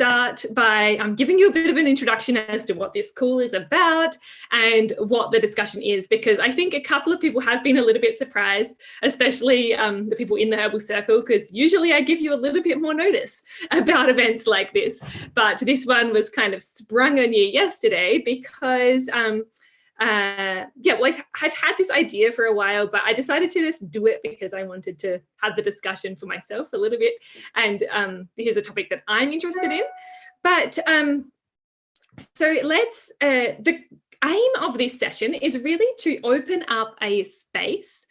start by giving you a bit of an introduction as to what this call is about and what the discussion is, because I think a couple of people have been a little bit surprised, especially the people in the Herbal Circle, because usually I give you a little bit more notice about events like this. But this one was kind of sprung on you yesterday because I've had this idea for a while, but I decided to just do it because I wanted to have the discussion for myself a little bit. And here's a topic that I'm interested in. But so the aim of this session is really to open up a space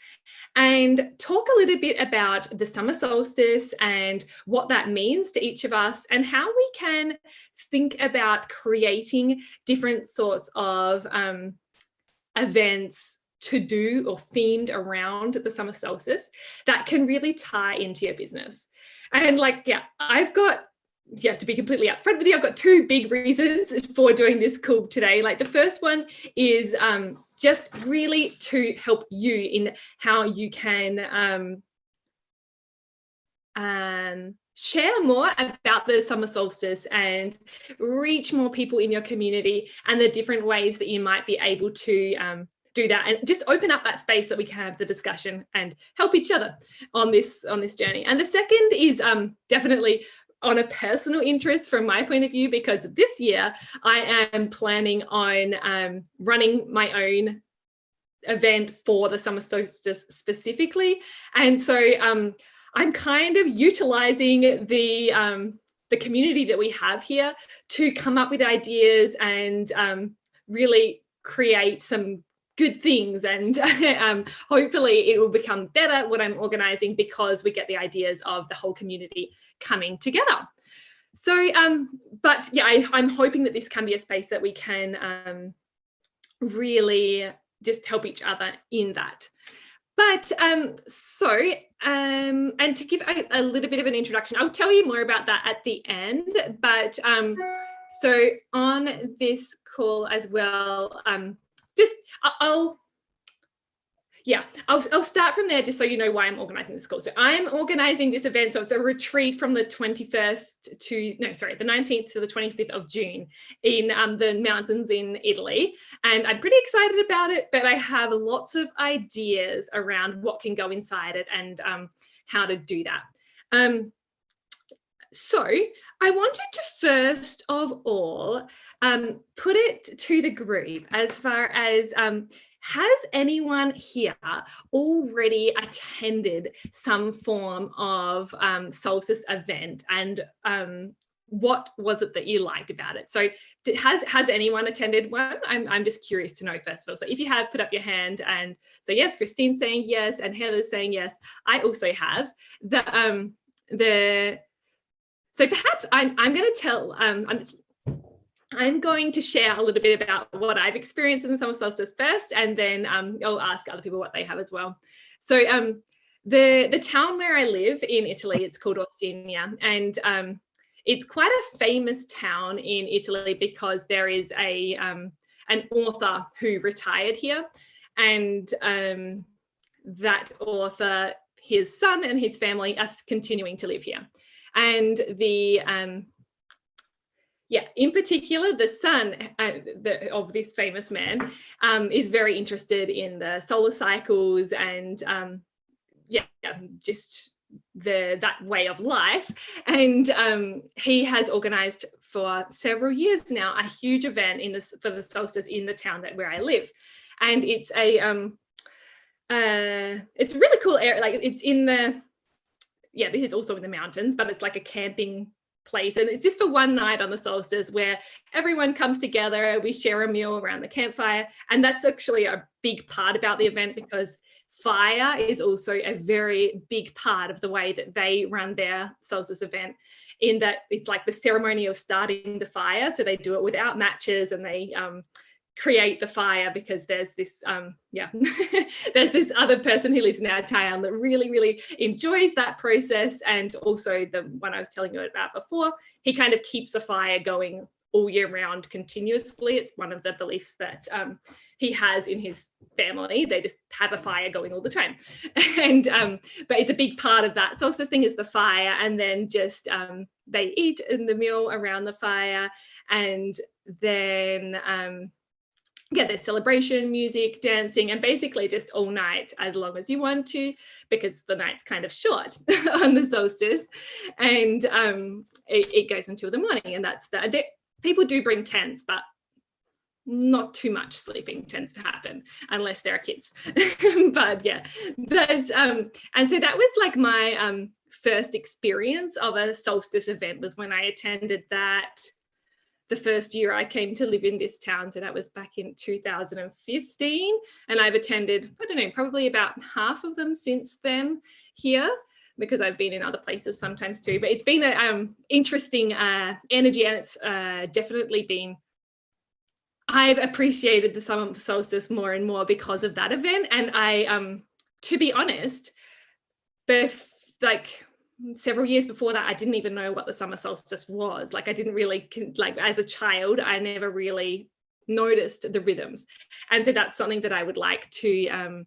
and talk a little bit about the summer solstice and what that means to each of us, and how we can think about creating different sorts of events to do or themed around the summer solstice that can really tie into your business. And to be completely upfront with you, I've got two big reasons for doing this call today. Like, the first one is just really to help you in how you can share more about the summer solstice and reach more people in your community, and the different ways that you might be able to do that, and just open up that space that we can have the discussion and help each other on this journey. And the second is definitely on a personal interest from my point of view, because this year I am planning on running my own event for the summer solstice specifically. And so I'm kind of utilizing the community that we have here to come up with ideas and really create some good things. And hopefully it will become better what I'm organizing, because we get the ideas of the whole community coming together. So, but yeah, I'm hoping that this can be a space that we can really just help each other in that. But and to give a little bit of an introduction, I'll tell you more about that at the end. But so on this call as well, I'll start from there, just so you know why I'm organizing this call. So I'm organizing this event, so it's a retreat from the 19th to the 25th of June in the mountains in Italy. And I'm pretty excited about it, but I have lots of ideas around what can go inside it and how to do that. So I wanted to first of all put it to the group as far as has anyone here already attended some form of solstice event, and what was it that you liked about it? So has anyone attended one? I'm just curious to know, first of all. So if you have, put up your hand. And so yes, Christine's saying yes, and Heather's saying yes. I also have. So perhaps I'm going to tell, I'm going to share a little bit about what I've experienced in the summer solstice first, and then I'll ask other people what they have as well. So the town where I live in Italy, it's called Orsina, and it's quite a famous town in Italy because there is an author who retired here, and that author, his son and his family are continuing to live here. And in particular, the son of this famous man is very interested in the solar cycles and just that way of life. And he has organized for several years now a huge event for the solstice in the town where I live. And it's it's a really cool area. Like, it's in this is also in the mountains, but it's like a camping place, and it's just for one night on the solstice where everyone comes together, we share a meal around the campfire. And that's actually a big part about the event, because fire is also a very big part of the way that they run their solstice event, in that it's like the ceremony of starting the fire. So they do it without matches, and they create the fire because there's this there's this other person who lives in our town that really, really enjoys that process. And also the one I was telling you about before, he kind of keeps a fire going all year round continuously. It's one of the beliefs that he has in his family. They just have a fire going all the time. And but it's a big part of that solstice thing is the fire, and then just they eat in the meal around the fire, and then there's celebration, music, dancing, and basically just all night as long as you want to, because the night's kind of short on the solstice, and it goes until the morning. And that's people do bring tents, but not too much sleeping tends to happen unless there are kids. But yeah, that's and so that was like my first experience of a solstice event, was when I attended that the first year I came to live in this town. So that was back in 2015, and I've attended, I don't know, probably about half of them since then here, because I've been in other places sometimes too. But it's been an interesting energy, and it's definitely been, I've appreciated the summer solstice more and more because of that event. And I, to be honest, like several years before that, I didn't even know what the summer solstice was. Like I didn't really, like as a child, I never really noticed the rhythms. And so that's something that I would like to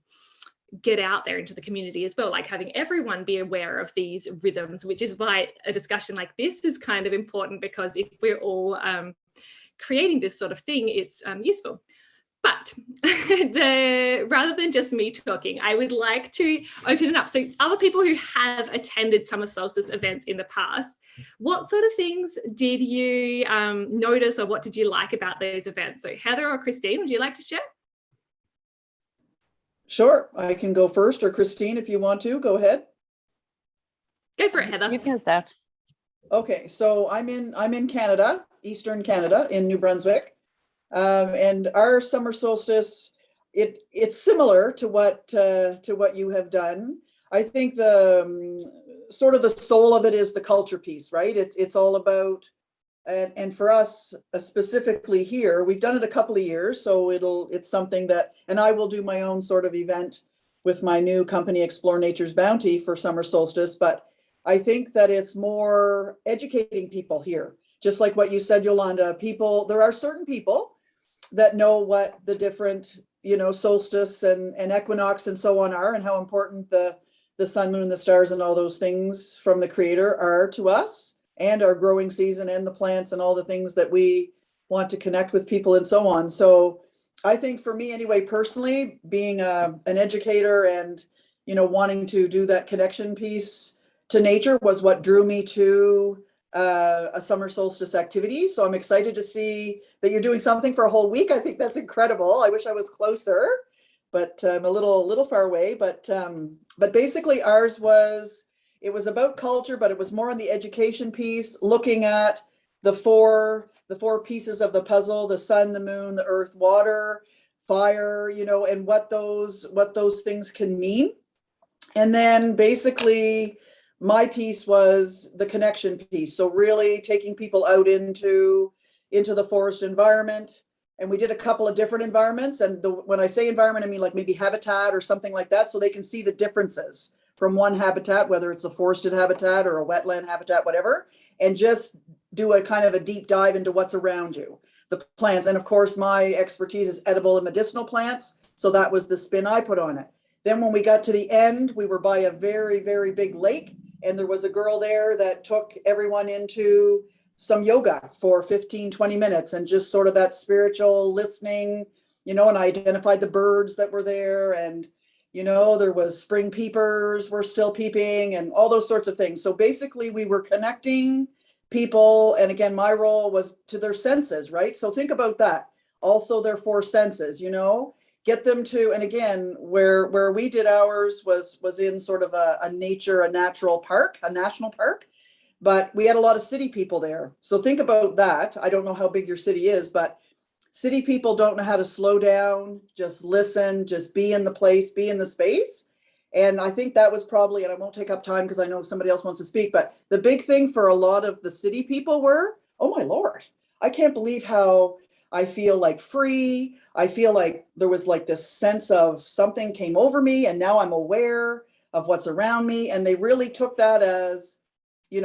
get out there into the community as well, like having everyone be aware of these rhythms, which is why a discussion like this is kind of important, because if we're all creating this sort of thing, it's useful. But rather than just me talking, I would like to open it up. So other people who have attended summer solstice events in the past, what sort of things did you notice, or what did you like about those events? So Heather or Christine, would you like to share? Sure, I can go first, or Christine, if you want to, go ahead. Go for it, Heather. You can start. Okay, so I'm in Canada, Eastern Canada, in New Brunswick. And our summer solstice, it's similar to what you have done. I think the sort of the soul of it is the culture piece, right? It's all about, and for us specifically here, we've done it a couple of years, so it's something that, and I will do my own sort of event with my new company, Explore Nature's Bounty, for summer solstice. But I think that it's more educating people here, just like what you said, Yolanda. There are certain people that know what the different, solstice and equinox and so on are, and how important the sun, moon, the stars, and all those things from the creator are to us, and our growing season, and the plants, and all the things that we want to connect with people and so on. So I think for me anyway, personally, being an educator and, wanting to do that connection piece to nature was what drew me to a summer solstice activity. So I'm excited to see that you're doing something for a whole week. I think that's incredible. I wish I was closer, but I'm a little far away. But basically ours was about culture, but it was more on the education piece, looking at the four pieces of the puzzle: the sun, the moon, the earth, water, fire, and what those things can mean. And then basically my piece was the connection piece. So really taking people out into the forest environment. And we did a couple of different environments. And when I say environment, I mean like maybe habitat or something like that, so they can see the differences from one habitat, whether it's a forested habitat or a wetland habitat, whatever, and just do a kind of a deep dive into what's around you, the plants. And of course, my expertise is edible and medicinal plants. So that was the spin I put on it. Then when we got to the end, we were by a very, very big lake. And there was a girl there that took everyone into some yoga for 15, 20 minutes, and just sort of that spiritual listening, and I identified the birds that were there, and, there was spring peepers were still peeping, and all those sorts of things. So basically we were connecting people. And again, my role was to their senses, right? So think about that. Also their four senses, get them to, and again, where we did ours was in sort of a natural park, a national park, but we had a lot of city people there. So think about that. I don't know how big your city is, but city people don't know how to slow down, just listen, just be in the place, be in the space. And I think that was probably, and I won't take up time because I know somebody else wants to speak, but the big thing for a lot of the city people were, oh my Lord, I can't believe how I feel like free. I feel like there was like this sense of something came over me, and now I'm aware of what's around me. And they really took that as,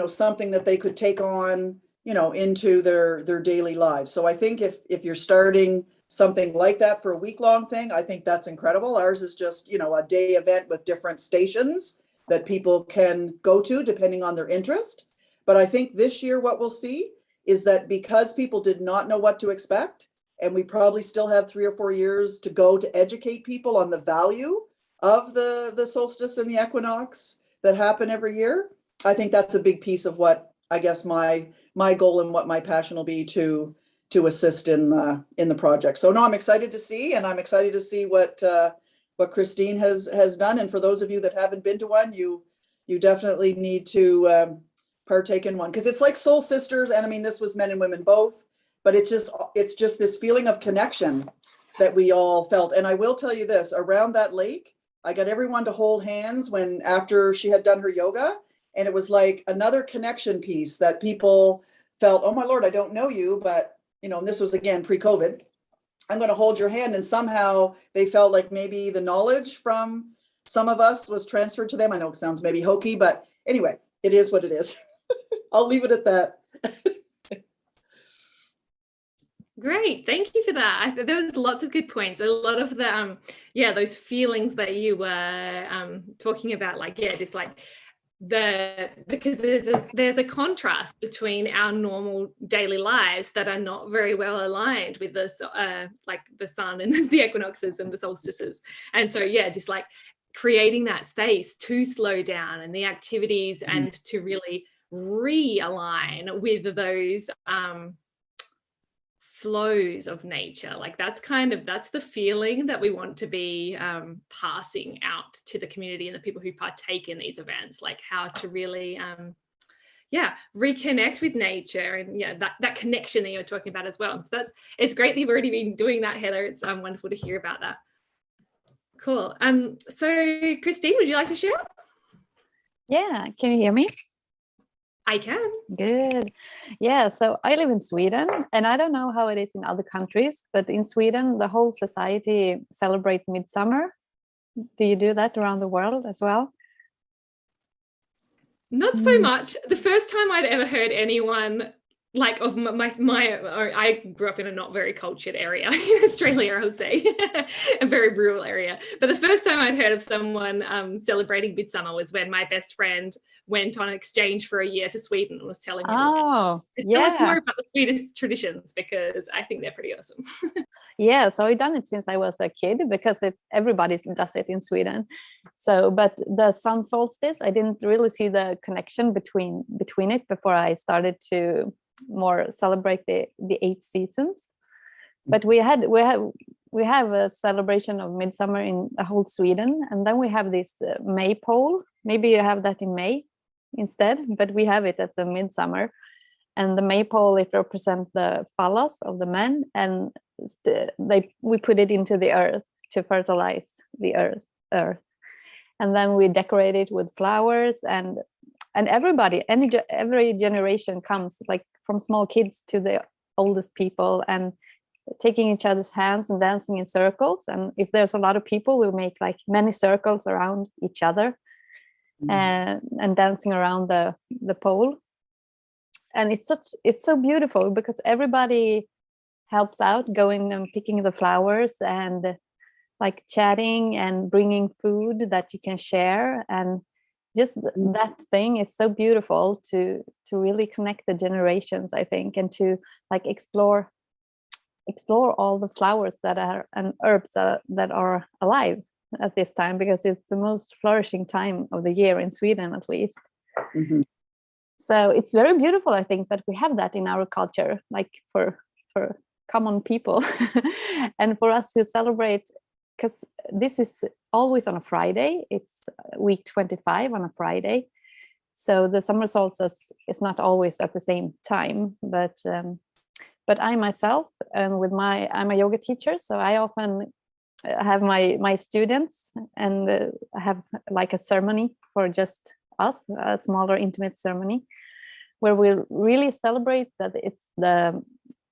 something that they could take on into their daily lives. So I think if you're starting something like that for a week-long thing, I think that's incredible. Ours is just, a day event with different stations that people can go to depending on their interest. But I think this year what we'll see is that because people did not know what to expect, and we probably still have 3 or 4 years to go to educate people on the value of the solstice and the equinox that happen every year. I think that's a big piece of what I guess my goal and what my passion will be to assist in the project. So no, I'm excited to see, and I'm excited to see what Christine has done. And for those of you that haven't been to one, you definitely need to partake in one, because it's like Soul Sisters, and I mean this was men and women both, but it's just this feeling of connection that we all felt. And I will tell you this, around that lake, I got everyone to hold hands after she had done her yoga. And it was like another connection piece that people felt, oh my Lord, I don't know you, but and this was again pre-COVID, I'm going to hold your hand. And somehow they felt like maybe the knowledge from some of us was transferred to them. I know it sounds maybe hokey, but anyway, it is what it is. I'll leave it at that. Great, thank you for that. There was lots of good points. A lot of the those feelings that you were talking about, just like because there's a contrast between our normal daily lives that are not very well aligned with the sun and the equinoxes and the solstices. And so just like creating that space to slow down and the activities and to really realign with those flows of nature. Like that's the feeling that we want to be passing out to the community and the people who partake in these events, like how to really reconnect with nature and that connection that you're talking about as well. So it's great that you've already been doing that, Heather. It's wonderful to hear about that. Cool. So Christine, would you like to share? Yeah, can you hear me? I can. Good. Yeah, so I live in Sweden, and I don't know how it is in other countries, but in Sweden, the whole society celebrates midsummer. Do you do that around the world as well? Not so much. The first time I'd ever heard anyone of I grew up in a not very cultured area in Australia, I would say, a very rural area. But the first time I'd heard of someone celebrating midsummer was when my best friend went on an exchange for a year to Sweden and was telling me. Oh, Tell us more about the Swedish traditions, because I think they're pretty awesome. Yeah, so I've done it since I was a kid, because everybody does it in Sweden. So, but the sun solstice, I didn't really see the connection between it before I started to more celebrate the 8 seasons. But we have a celebration of midsummer in the whole Sweden, and then we have this maypole. Maybe you have that in May instead, but we have it at the midsummer. And the maypole, it represents the phallus of the men, and we put it into the earth to fertilize the earth. And then we decorate it with flowers, and everybody, every generation comes, like from small kids to the oldest people, and taking each other's hands and dancing in circles. And if there's a lot of people, we'll make like many circles around each other and dancing around the pole. And it's so beautiful, because everybody helps out, going and picking the flowers and like chatting and bringing food that you can share. And just that thing is so beautiful to really connect the generations, I think, and to like explore all the flowers that are and herbs that are alive at this time, because it's the most flourishing time of the year in Sweden, at least. So it's very beautiful, I think, that we have that in our culture, like for common people. And for us to celebrate, because this is always on a Friday, it's week 25 on a Friday. So the summer solstice is not always at the same time, but I myself, I'm a yoga teacher, so I often have my students and have like a ceremony for just us, a smaller intimate ceremony, where we really celebrate that it's the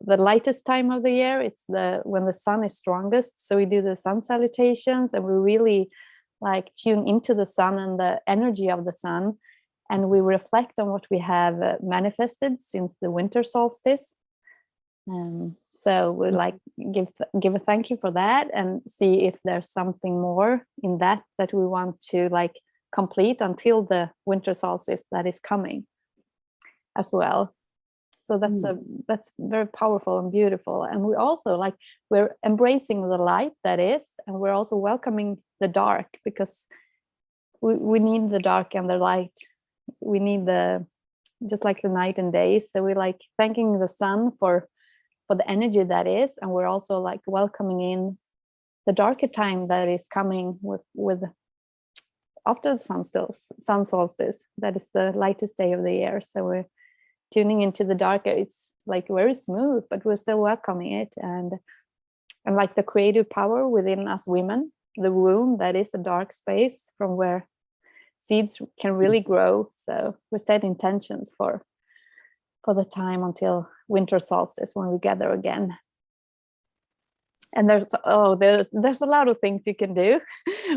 lightest time of the year. It's when the sun is strongest. So we do the sun salutations, and we really like tune into the sun and the energy of the sun. and we reflect on what we have manifested since the winter solstice. So we like give a thank you for that, and see if there's something more in that we want to like complete until the winter solstice that is coming as well. So that's very powerful and beautiful. And we also like, we're embracing the light that is, and we're also welcoming the dark, because we need the dark and the light. We need just like the night and day. So we're like thanking the sun for the energy that is, and we're also like welcoming in the darker time that is coming with after the sun solstice. That is the lightest day of the year. So we're tuning into the darker. It's like very smooth, but we're still welcoming it, and like the creative power within us women, the womb, that is a dark space from where seeds can really grow. So we set intentions for the time until winter solstice, when we gather again. And there's a lot of things you can do.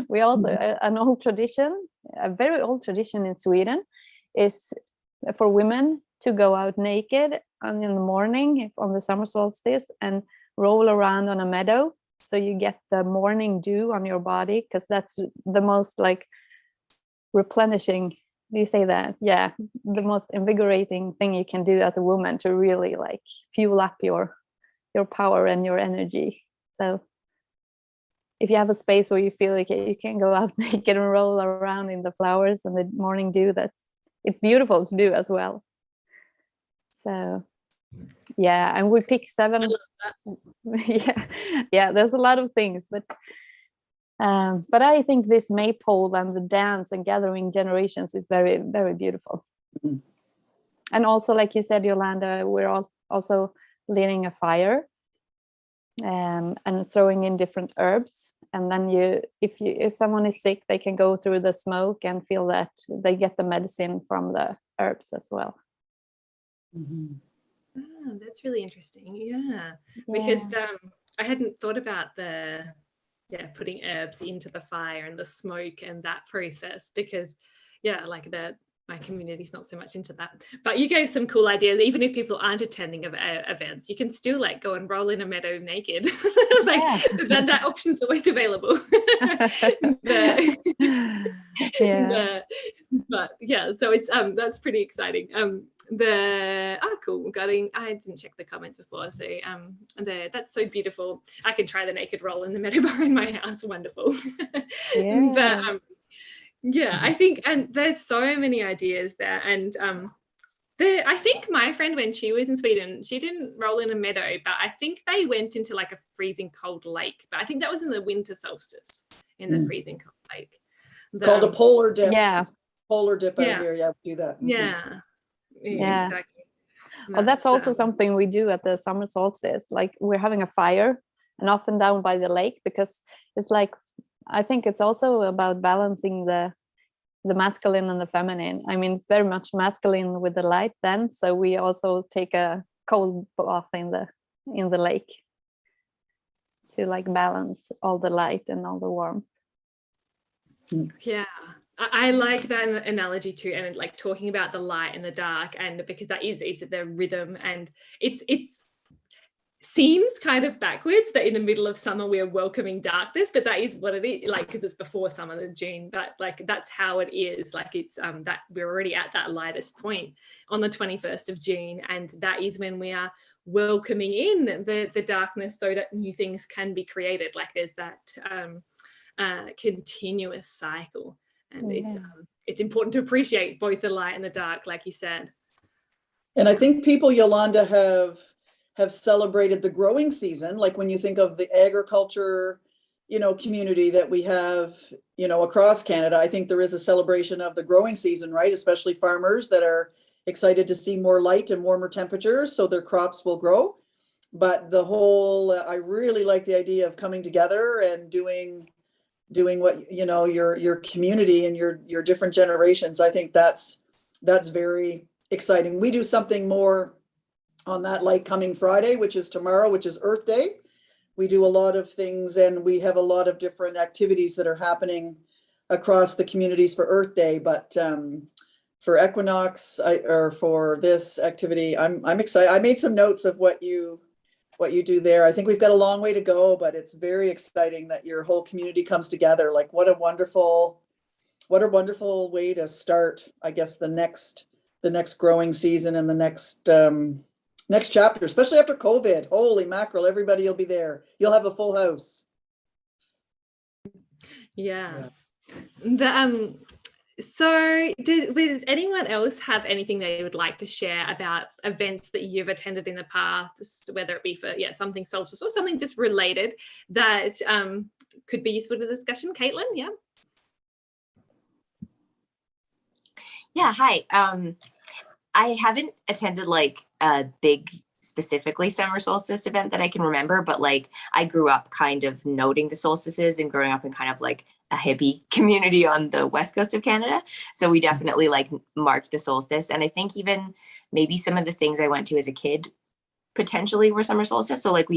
We also an old tradition, a very old tradition in Sweden, is for women to go out naked in the morning on the summer solstice and roll around on a meadow, so you get the morning dew on your body, because that's the most like replenishing. Do you say that? Yeah, the most invigorating thing you can do as a woman to really like fuel up your power and your energy. So if you have a space where you feel like you can go out naked and roll around in the flowers and the morning dew, that it's beautiful to do as well. So yeah, and we pick 7. yeah, there's a lot of things, but I think this maypole and the dance and gathering generations is very, very beautiful. And also, like you said, Yolanda, we're also lighting a fire and throwing in different herbs. And then if someone is sick, they can go through the smoke and feel that they get the medicine from the herbs as well. Oh, that's really interesting. Yeah. Because I hadn't thought about putting herbs into the fire and the smoke and that process, because like my community's not so much into that. But you gave some cool ideas. Even if people aren't attending events, you can still like go and roll in a meadow naked. That option's always available. But yeah, so it's that's pretty exciting. Cool. I didn't check the comments before, so that's so beautiful. I can try the naked roll in the meadow behind my house. Wonderful. I think, and there's so many ideas there, and I think my friend, when she was in Sweden, she didn't roll in a meadow, but I think they went into like a freezing cold lake. But I think that was in the winter solstice, in the freezing cold lake. Called a polar dip. Yeah. Polar dip out here. Yeah, we do that. Yeah. Exactly. Well, that's also something we do at the summer solstice. Like, we're having a fire, and often down by the lake, because it's like, I think it's also about balancing the masculine and the feminine. I mean, it's very much masculine with the light then, so we also take a cold bath in the lake to like balance all the light and all the warmth. Yeah, I like that analogy too, and like talking about the light and the dark, and because that is the rhythm, and it's seems kind of backwards that in the middle of summer we're welcoming darkness, but that is what it is, like, because it's before summer, the June, but like that's how it is. Like, it's that we're already at that lightest point on the 21st of June, and that is when we are welcoming in the darkness, so that new things can be created. Like, there's that continuous cycle, and it's important to appreciate both the light and the dark, like you said. And I think people, Yolanda, have celebrated the growing season. Like, when you think of the agriculture, community that we have, across Canada, I think there is a celebration of the growing season, right? Especially farmers that are excited to see more light and warmer temperatures, so their crops will grow. But the whole, I really like the idea of coming together and doing what, your community and your different generations. I think that's very exciting. We do something more on that, like coming Friday, which is tomorrow, which is Earth Day. We do a lot of things, and we have a lot of different activities that are happening across the communities for Earth Day. But equinox, or for this activity. I'm excited. I made some notes of what you do there. I think we've got a long way to go, but it's very exciting that your whole community comes together. Like, what a wonderful way to start, I guess, the next growing season and the next chapter, especially after COVID. Holy mackerel, everybody will be there. You'll have a full house. Yeah. So does anyone else have anything they would like to share about events that you've attended in the past, whether it be for something solstice or something just related that could be useful to the discussion? Caitlin, yeah. Yeah, hi. I haven't attended like a big specifically summer solstice event that I can remember, but like I grew up kind of noting the solstices and growing up in kind of like a hippie community on the west coast of Canada. So we definitely like marked the solstice. And I think even maybe some of the things I went to as a kid potentially were summer solstice. So like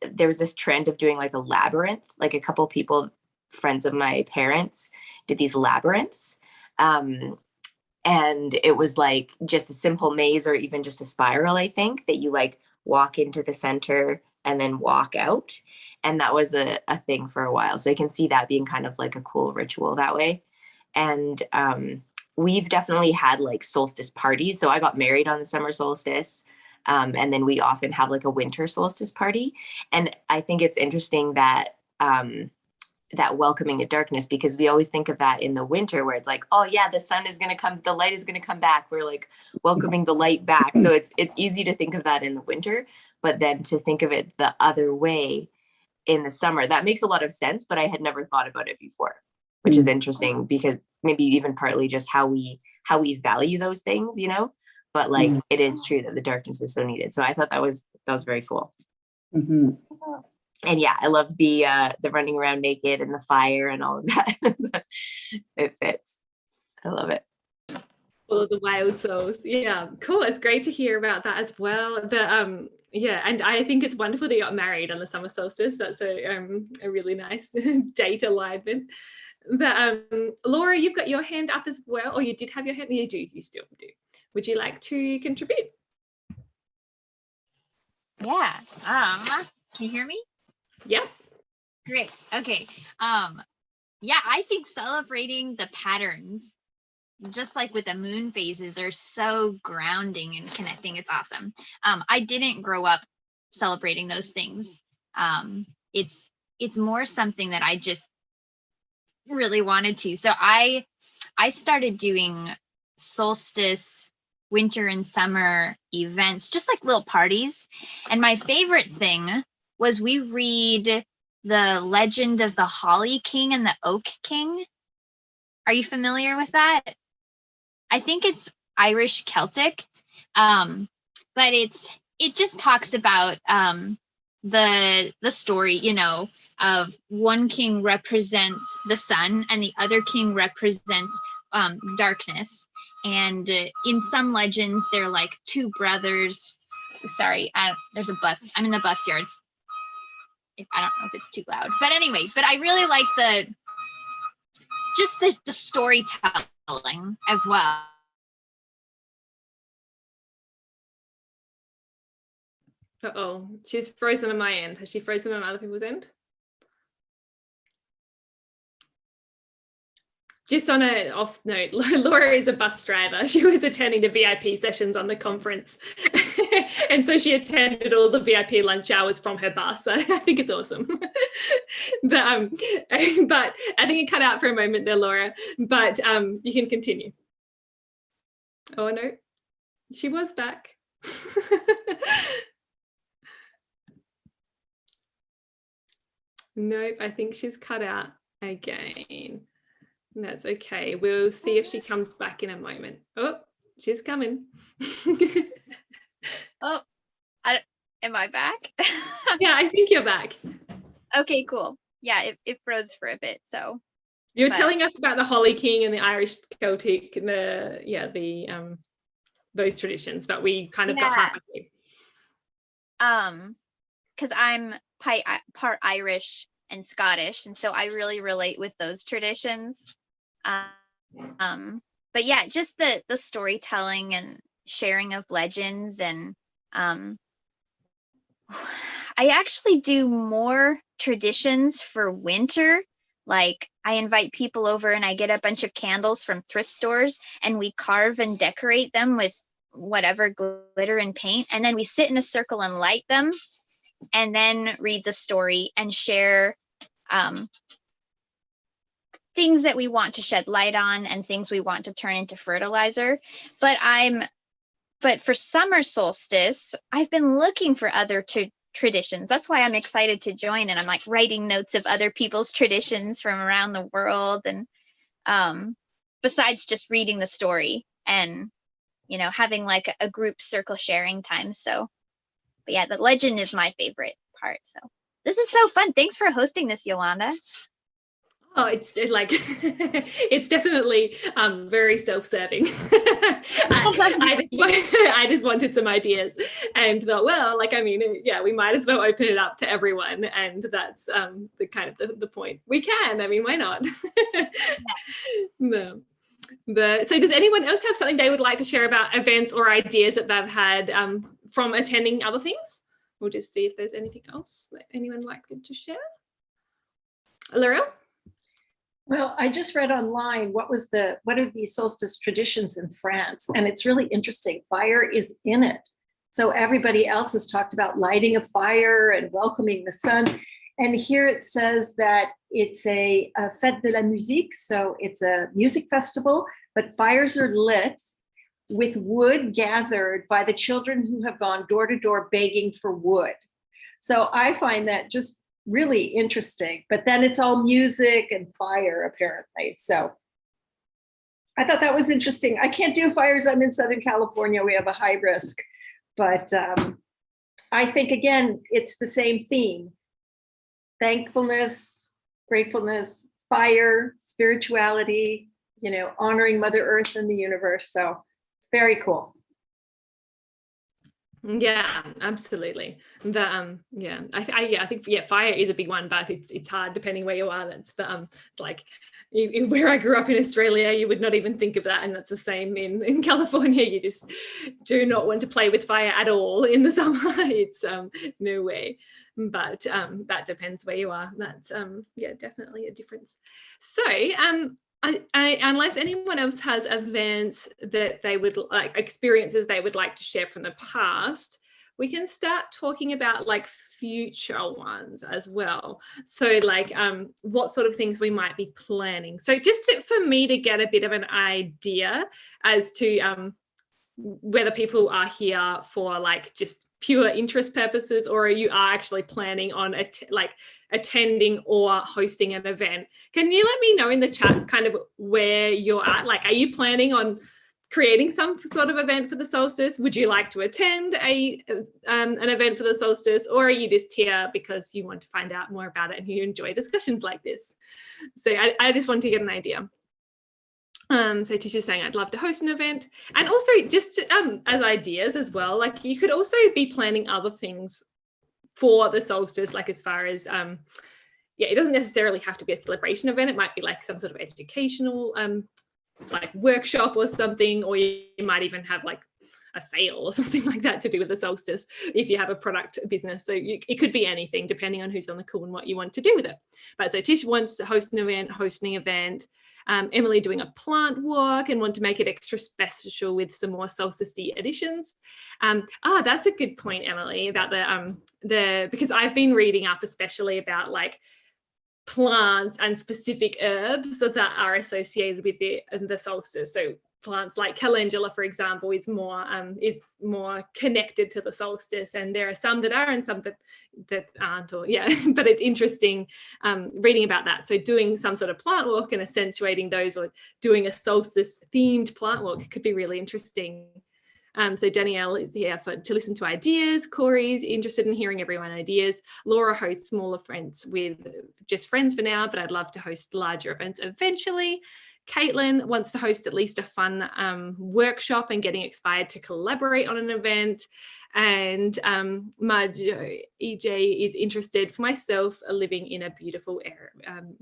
there was this trend of doing like a labyrinth, like a couple people, friends of my parents, did these labyrinths. And it was like just a simple maze or even just a spiral, I think, that you like walk into the center and then walk out. And that was a thing for a while. So I can see that being kind of like a cool ritual that way. And we've definitely had like solstice parties. So I got married on the summer solstice. And then we often have like a winter solstice party. And I think it's interesting that that welcoming the darkness, because we always think of that in the winter where it's like, oh yeah, the sun is going to come, the light is going to come back. We're like welcoming the light back. So it's easy to think of that in the winter, but then to think of it the other way in the summer, that makes a lot of sense, but I had never thought about it before, which is interesting because maybe even partly just how we value those things, you know, but like it is true that the darkness is so needed. So I thought that was very cool. Mm-hmm. And yeah, I love the running around naked and the fire and all of that. It fits. I love it. All of the wild souls. Yeah, cool. It's great to hear about that as well. And I think it's wonderful that you got married on the summer solstice. That's a really nice date alignment. Laura, you've got your hand up as well, or you did have your hand. You still do. Would you like to contribute? Yeah. Can you hear me? Yeah. Great. Okay. Yeah, I think celebrating the patterns, just like with the moon phases, are so grounding and connecting. It's awesome. I didn't grow up celebrating those things. It's more something that I just really wanted to. So I started doing solstice, winter and summer events, just like little parties. And my favorite thing was we read the legend of the Holly King and the Oak King. Are you familiar with that? I think it's Irish Celtic, but it just talks about the story, you know, of one king represents the sun and the other king represents darkness. And in some legends, they're like two brothers. Sorry, there's a bus. I'm in the bus yards. I don't know if it's too loud, but anyway, but I really like the storytelling as well. Uh-oh, she's frozen on my end. Has she frozen on other people's end? Just on an off note, Laura is a bus driver. She was attending the VIP sessions on the conference. And so she attended all the VIP lunch hours from her bus. So I think it's awesome. But I think it cut out for a moment there, Laura. But you can continue. Oh, no, she was back. Nope, I think she's cut out again. That's okay. We'll see if she comes back in a moment. Oh, she's coming. Oh, am I back? Yeah, I think you're back. Okay, cool. Yeah, it froze for a bit. So you're telling us about the Holly King and the Irish Celtic and those traditions, but we kind of got halfway. Because I'm part Irish and Scottish, and so I really relate with those traditions. but yeah, just the storytelling and sharing of legends. And I actually do more traditions for winter. Like I invite people over and I get a bunch of candles from thrift stores and we carve and decorate them with whatever glitter and paint. And then we sit in a circle and light them and then read the story and share things that we want to shed light on and things we want to turn into fertilizer. But for summer solstice, I've been looking for other traditions. That's why I'm excited to join, and I'm like writing notes of other people's traditions from around the world, and besides just reading the story and having like a group circle sharing time. So but yeah, the legend is my favorite part. So this is so fun. Thanks for hosting this, Yolanda. Oh, it's like it's definitely very self-serving. I just wanted some ideas and thought, well, like, I mean, yeah, we might as well open it up to everyone, and that's the kind of the point. We can. I mean, why not? No. So does anyone else have something they would like to share about events or ideas that they've had from attending other things? We'll just see if there's anything else that anyone would like to share. Laurel? Well, I just read online what are these solstice traditions in France, and it's really interesting. Fire is in it. So everybody else has talked about lighting a fire and welcoming the sun. And here it says that it's a fête de la musique. So it's a music festival, but fires are lit with wood gathered by the children who have gone door to door begging for wood. So I find that just really interesting, but then it's all music and fire apparently. So I thought that was interesting. I can't do fires. I'm in Southern California. We have a high risk, but I think again, it's the same theme. Thankfulness, gratefulness, fire, spirituality, honoring Mother Earth and the universe. So it's very cool. Yeah, absolutely. I think fire is a big one, but it's hard depending where you are. That's it's like where I grew up in Australia, you would not even think of that, and that's the same in California. You just do not want to play with fire at all in the summer. It's no way. But that depends where you are. That's definitely a difference. So unless anyone else has events that they would like, experiences they would like to share from the past, we can start talking about like future ones as well. So like what sort of things we might be planning. So just for me to get a bit of an idea as to whether people are here for like just pure interest purposes, or you are actually planning on attending or hosting an event. Can you let me know in the chat kind of where you're at? Like, are you planning on creating some sort of event for the solstice? Would you like to attend an event for the solstice, or are you just here because you want to find out more about it and you enjoy discussions like this? So I just want to get an idea. So Tisha's saying I'd love to host an event, and also just as ideas as well, like you could also be planning other things for the solstice, like as far as it doesn't necessarily have to be a celebration event. It might be like some sort of educational like workshop or something, or you might even have like a sale or something like that to do with the solstice if you have a product business. So it could be anything depending on who's on the call and what you want to do with it. But so Tish wants to host an event, hosting an event. Emily doing a plant walk and want to make it extra special with some more solstice-y additions. That's a good point, Emily, about the because I've been reading up especially about like plants and specific herbs that are associated with the solstice. So plants like calendula, for example, is more connected to the solstice, and there are some that are and some that aren't, or but it's interesting reading about that. So doing some sort of plant walk and accentuating those, or doing a solstice themed plant walk could be really interesting. So Danielle is here to listen to ideas. Corey's interested in hearing everyone's ideas. Laura hosts smaller events with just friends for now, but I'd love to host larger events eventually. Caitlin wants to host at least a fun workshop and getting inspired to collaborate on an event. And EJ is interested, for myself, living in a beautiful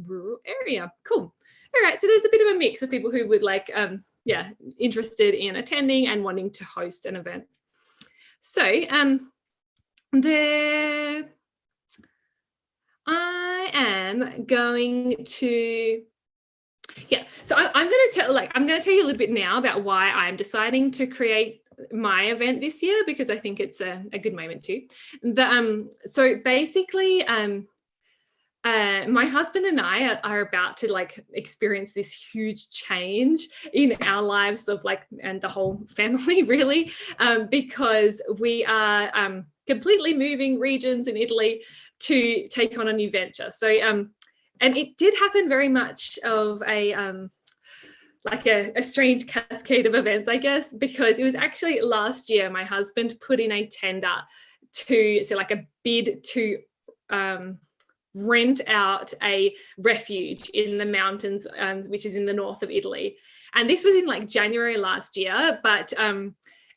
rural area. Cool. All right, so there's a bit of a mix of people who would like interested in attending and wanting to host an event. So I am going to, so I'm going to tell you a little bit now about why I'm deciding to create my event this year, because I think it's a good moment to. So basically, my husband and I are about to like experience this huge change in our lives of like, and the whole family really, because we are completely moving regions in Italy to take on a new venture. So, and it did happen very much of a strange cascade of events, I guess, because it was actually last year my husband put in a tender a bid to rent out a refuge in the mountains, which is in the north of Italy. And this was in like January last year, but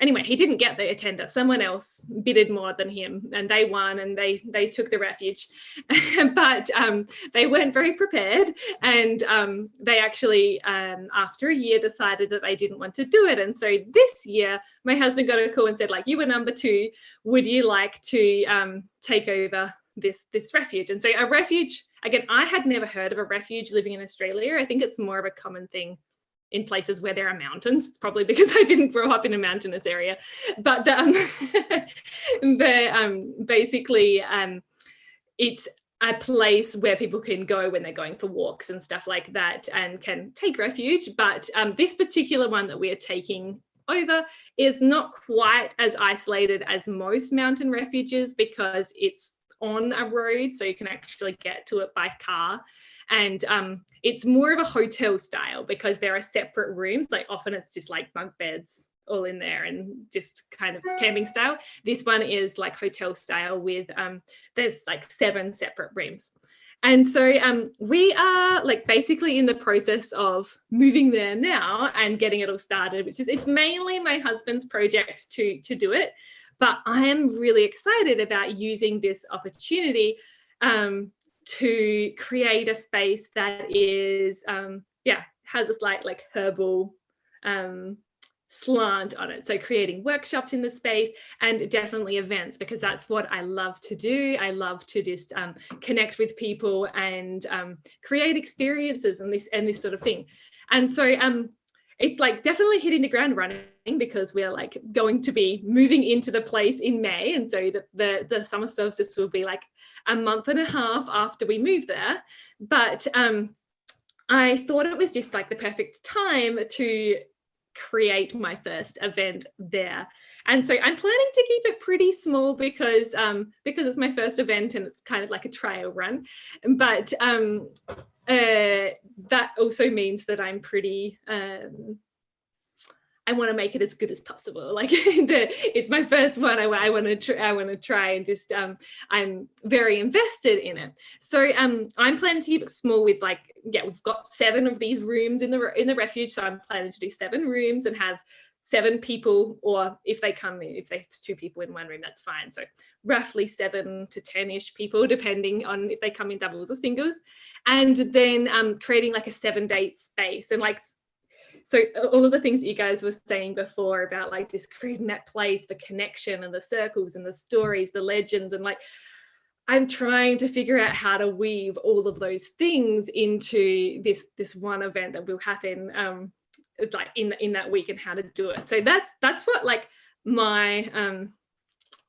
anyway, he didn't get the tender. Someone else bidded more than him, and they won, and they took the refuge. But they weren't very prepared, and they actually, after a year, decided that they didn't want to do it. And so this year, my husband got a call and said, like, you were number 2. Would you like to take over this refuge? And so a refuge, again, I had never heard of a refuge living in Australia. I think it's more of a common thing in places where there are mountains. It's probably because I didn't grow up in a mountainous area. But basically, it's a place where people can go when they're going for walks and stuff like that, and can take refuge. But this particular one that we are taking over is not quite as isolated as most mountain refuges, because it's on a road, so you can actually get to it by car. And it's more of a hotel style, because there are separate rooms. Like often it's just like bunk beds all in there and just kind of camping style. This one is like hotel style with there's like 7 separate rooms. And so we are like basically in the process of moving there now and getting it all started, which is, it's mainly my husband's project to do it. But I am really excited about using this opportunity to create a space that is, has a slight like herbal slant on it. So creating workshops in the space, and definitely events, because that's what I love to do. I love to just connect with people and create experiences and this sort of thing. And so it's like definitely hitting the ground running, because we're like going to be moving into the place in May. And so the summer solstice will be like a month and a half after we move there. But I thought it was just like the perfect time to create my first event there. And so I'm planning to keep it pretty small, because it's my first event and it's kind of like a trial run. But that also means that I'm pretty I want to make it as good as possible. Like it's my first one. I want to try and just I'm very invested in it. So I'm planning to keep it small with like, we've got 7 of these rooms in the refuge. So I'm planning to do 7 rooms and have 7 people, or if there's 2 people in one room, that's fine. So roughly 7 to 10-ish people, depending on if they come in doubles or singles. And then creating like a 7-date space, and like, so all of the things that you guys were saying before about like just creating that place for connection and the circles and the stories, the legends, and like I'm trying to figure out how to weave all of those things into this one event that will happen like in that week, and how to do it. So that's what like my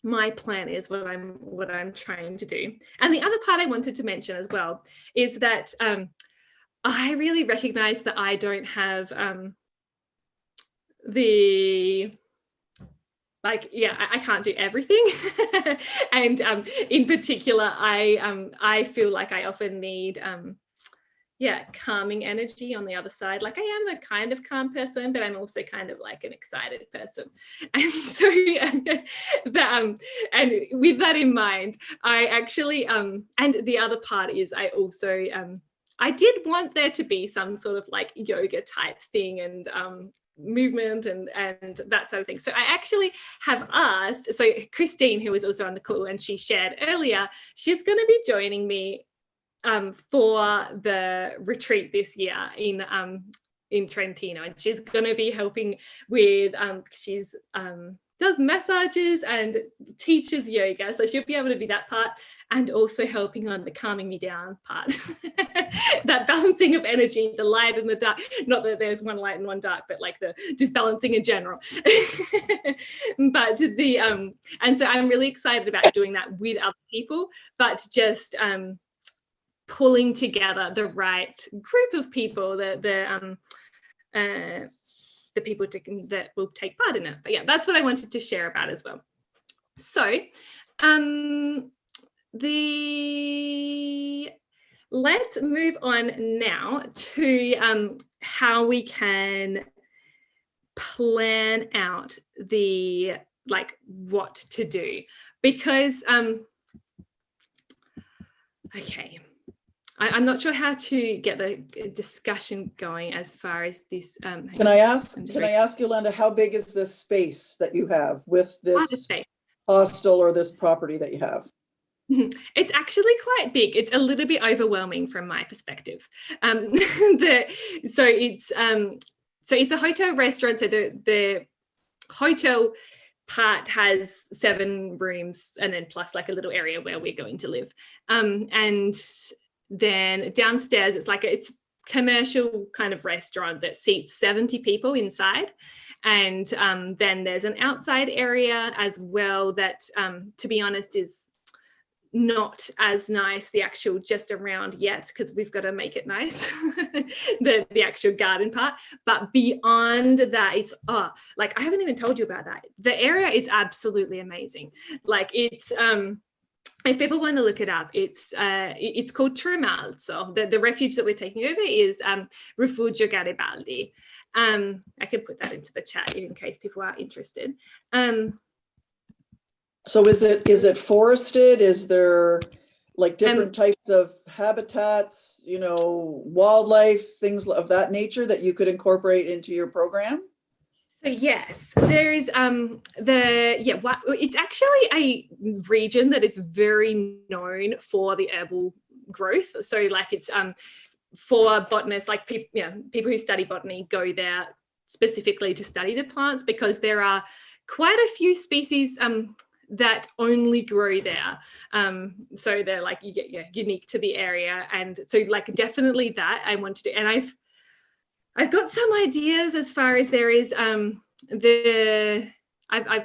my plan is, what I'm trying to do. And the other part I wanted to mention as well is that I really recognize that I don't have I can't do everything. And in particular, I feel like I often need calming energy on the other side. Like I am a kind of calm person, but I'm also kind of like an excited person. And so and with that in mind, I actually and the other part is I also I did want there to be some sort of like yoga type thing and movement and that sort of thing. So I actually have asked, so Christine, who was also on the call and she shared earlier, she's going to be joining me for the retreat this year in in Trentino, and she's going to be helping with she's does massages and teaches yoga, so she'll be able to do that part, and also helping on the calming me down part. That balancing of energy, the light and the dark, not that there's one light and one dark, but like the just balancing in general. But the and so I'm really excited about doing that with other people, but just pulling together the right group of people, the people that will take part in it. But yeah, that's what I wanted to share about as well. So let's move on now to how we can plan out the what to do, because okay, I'm not sure how to get the discussion going as far as this. Can I ask Yolanda, how big is this space that you have with this hostel or this property that you have? It's actually quite big. It's a little bit overwhelming from my perspective. So it's a hotel restaurant. So the hotel part has 7 rooms, and then plus like a little area where we're going to live. And then downstairs, it's commercial kind of restaurant that seats 70 people inside. And then there's an outside area as well that, to be honest, is not as nice, the actual just around yet, because we've got to make it nice, the actual garden part. But beyond that, it's I haven't even told you about that. The area is absolutely amazing. It's if people want to look it up, it's called Tremalzo. The refuge that we're taking over is Rifugio Garibaldi. I could put that into the chat in case people are interested. So is it forested? Is there different types of habitats, wildlife, things of that nature that you could incorporate into your program? So yes, there is it's actually a region that is very known for the herbal growth. So it's for botanists, people who study botany go there specifically to study the plants, because there are quite a few species that only grow there. So they're unique to the area. And so definitely that I want to do. And I've got some ideas as far as there is I've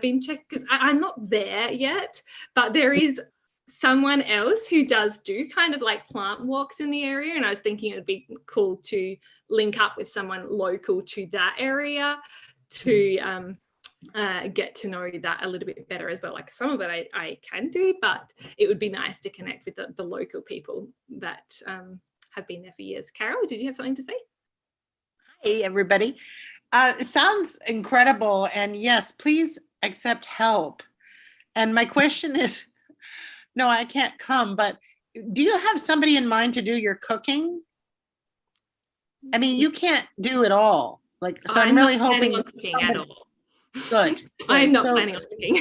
been checked, because I'm not there yet, but there is someone else who does do kind of plant walks in the area, and I was thinking it would be cool to link up with someone local to that area to get to know that a little bit better as well. Some of it I can do, but it would be nice to connect with the local people that have been there for years. Carol, did you have something to say? Hey, everybody. It sounds incredible. And yes, please accept help. And my question is, no, I can't come, but do you have somebody in mind to do your cooking? I mean, you can't do it all. I'm really hoping on cooking at all. Good. I'm not planning on cooking.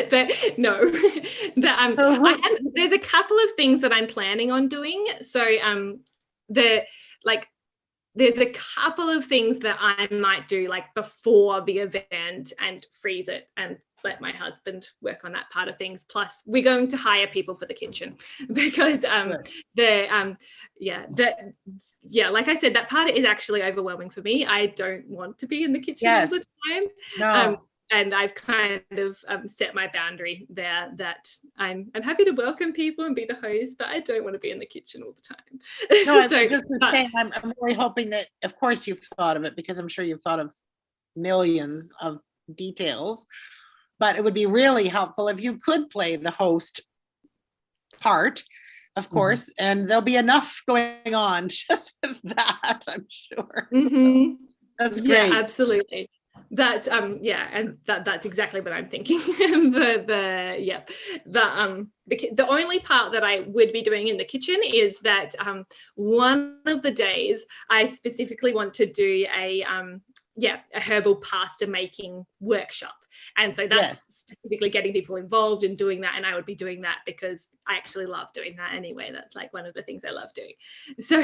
But no, there's a couple of things that I'm planning on doing. So there's a couple of things that I might do before the event and freeze it and let my husband work on that part of things. Plus we're going to hire people for the kitchen, because like I said, that part is actually overwhelming for me. I don't want to be in the kitchen all the time. No. And I've kind of set my boundary there that I'm happy to welcome people and be the host, but I don't want to be in the kitchen all the time. No, I'm really hoping that, of course, you've thought of it, because I'm sure you've thought of millions of details, but it would be really helpful if you could play the host part, of course, and there'll be enough going on just with that, I'm sure. Mm-hmm. That's great. Yeah, absolutely. That's and that's exactly what I'm thinking. The only part that I would be doing in the kitchen is that one of the days I specifically want to do a herbal pasta making workshop. And so that's Yes. specifically getting people involved in doing that. And I would be doing that because I actually love doing that anyway. That's like one of the things I love doing. So,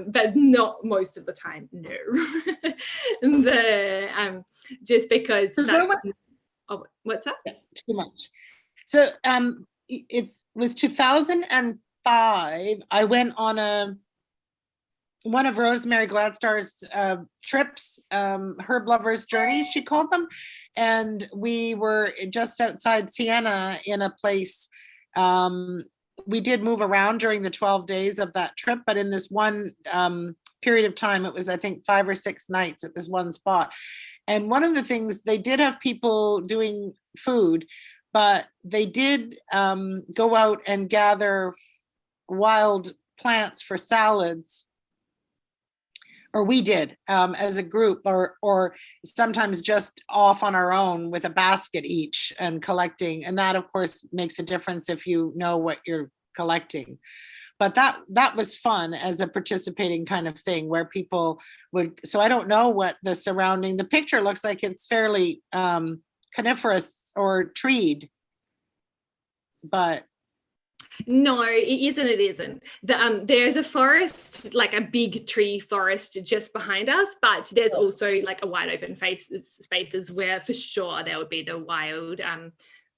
but not most of the time, no. Just because that's, what's that? Yeah, too much. So it was 2005. I went on one of Rosemary Gladstar's trips, Herb Lover's Journey, she called them. And we were just outside Siena in a place. We did move around during the 12 days of that trip, but in this one period of time, it was, I think, 5 or 6 nights at this one spot. And one of the things, they did have people doing food, but they did go out and gather wild plants for salads. Or we did as a group, or sometimes just off on our own with a basket each and collecting. And that, of course, makes a difference if you know what you're collecting. But that was fun as a participating kind of thing where people would, so I don't know what the picture looks like. It's fairly coniferous or treed, but. No, it isn't. There's a forest, like a big tree forest just behind us, but there's also like a wide open spaces where for sure there would be the wild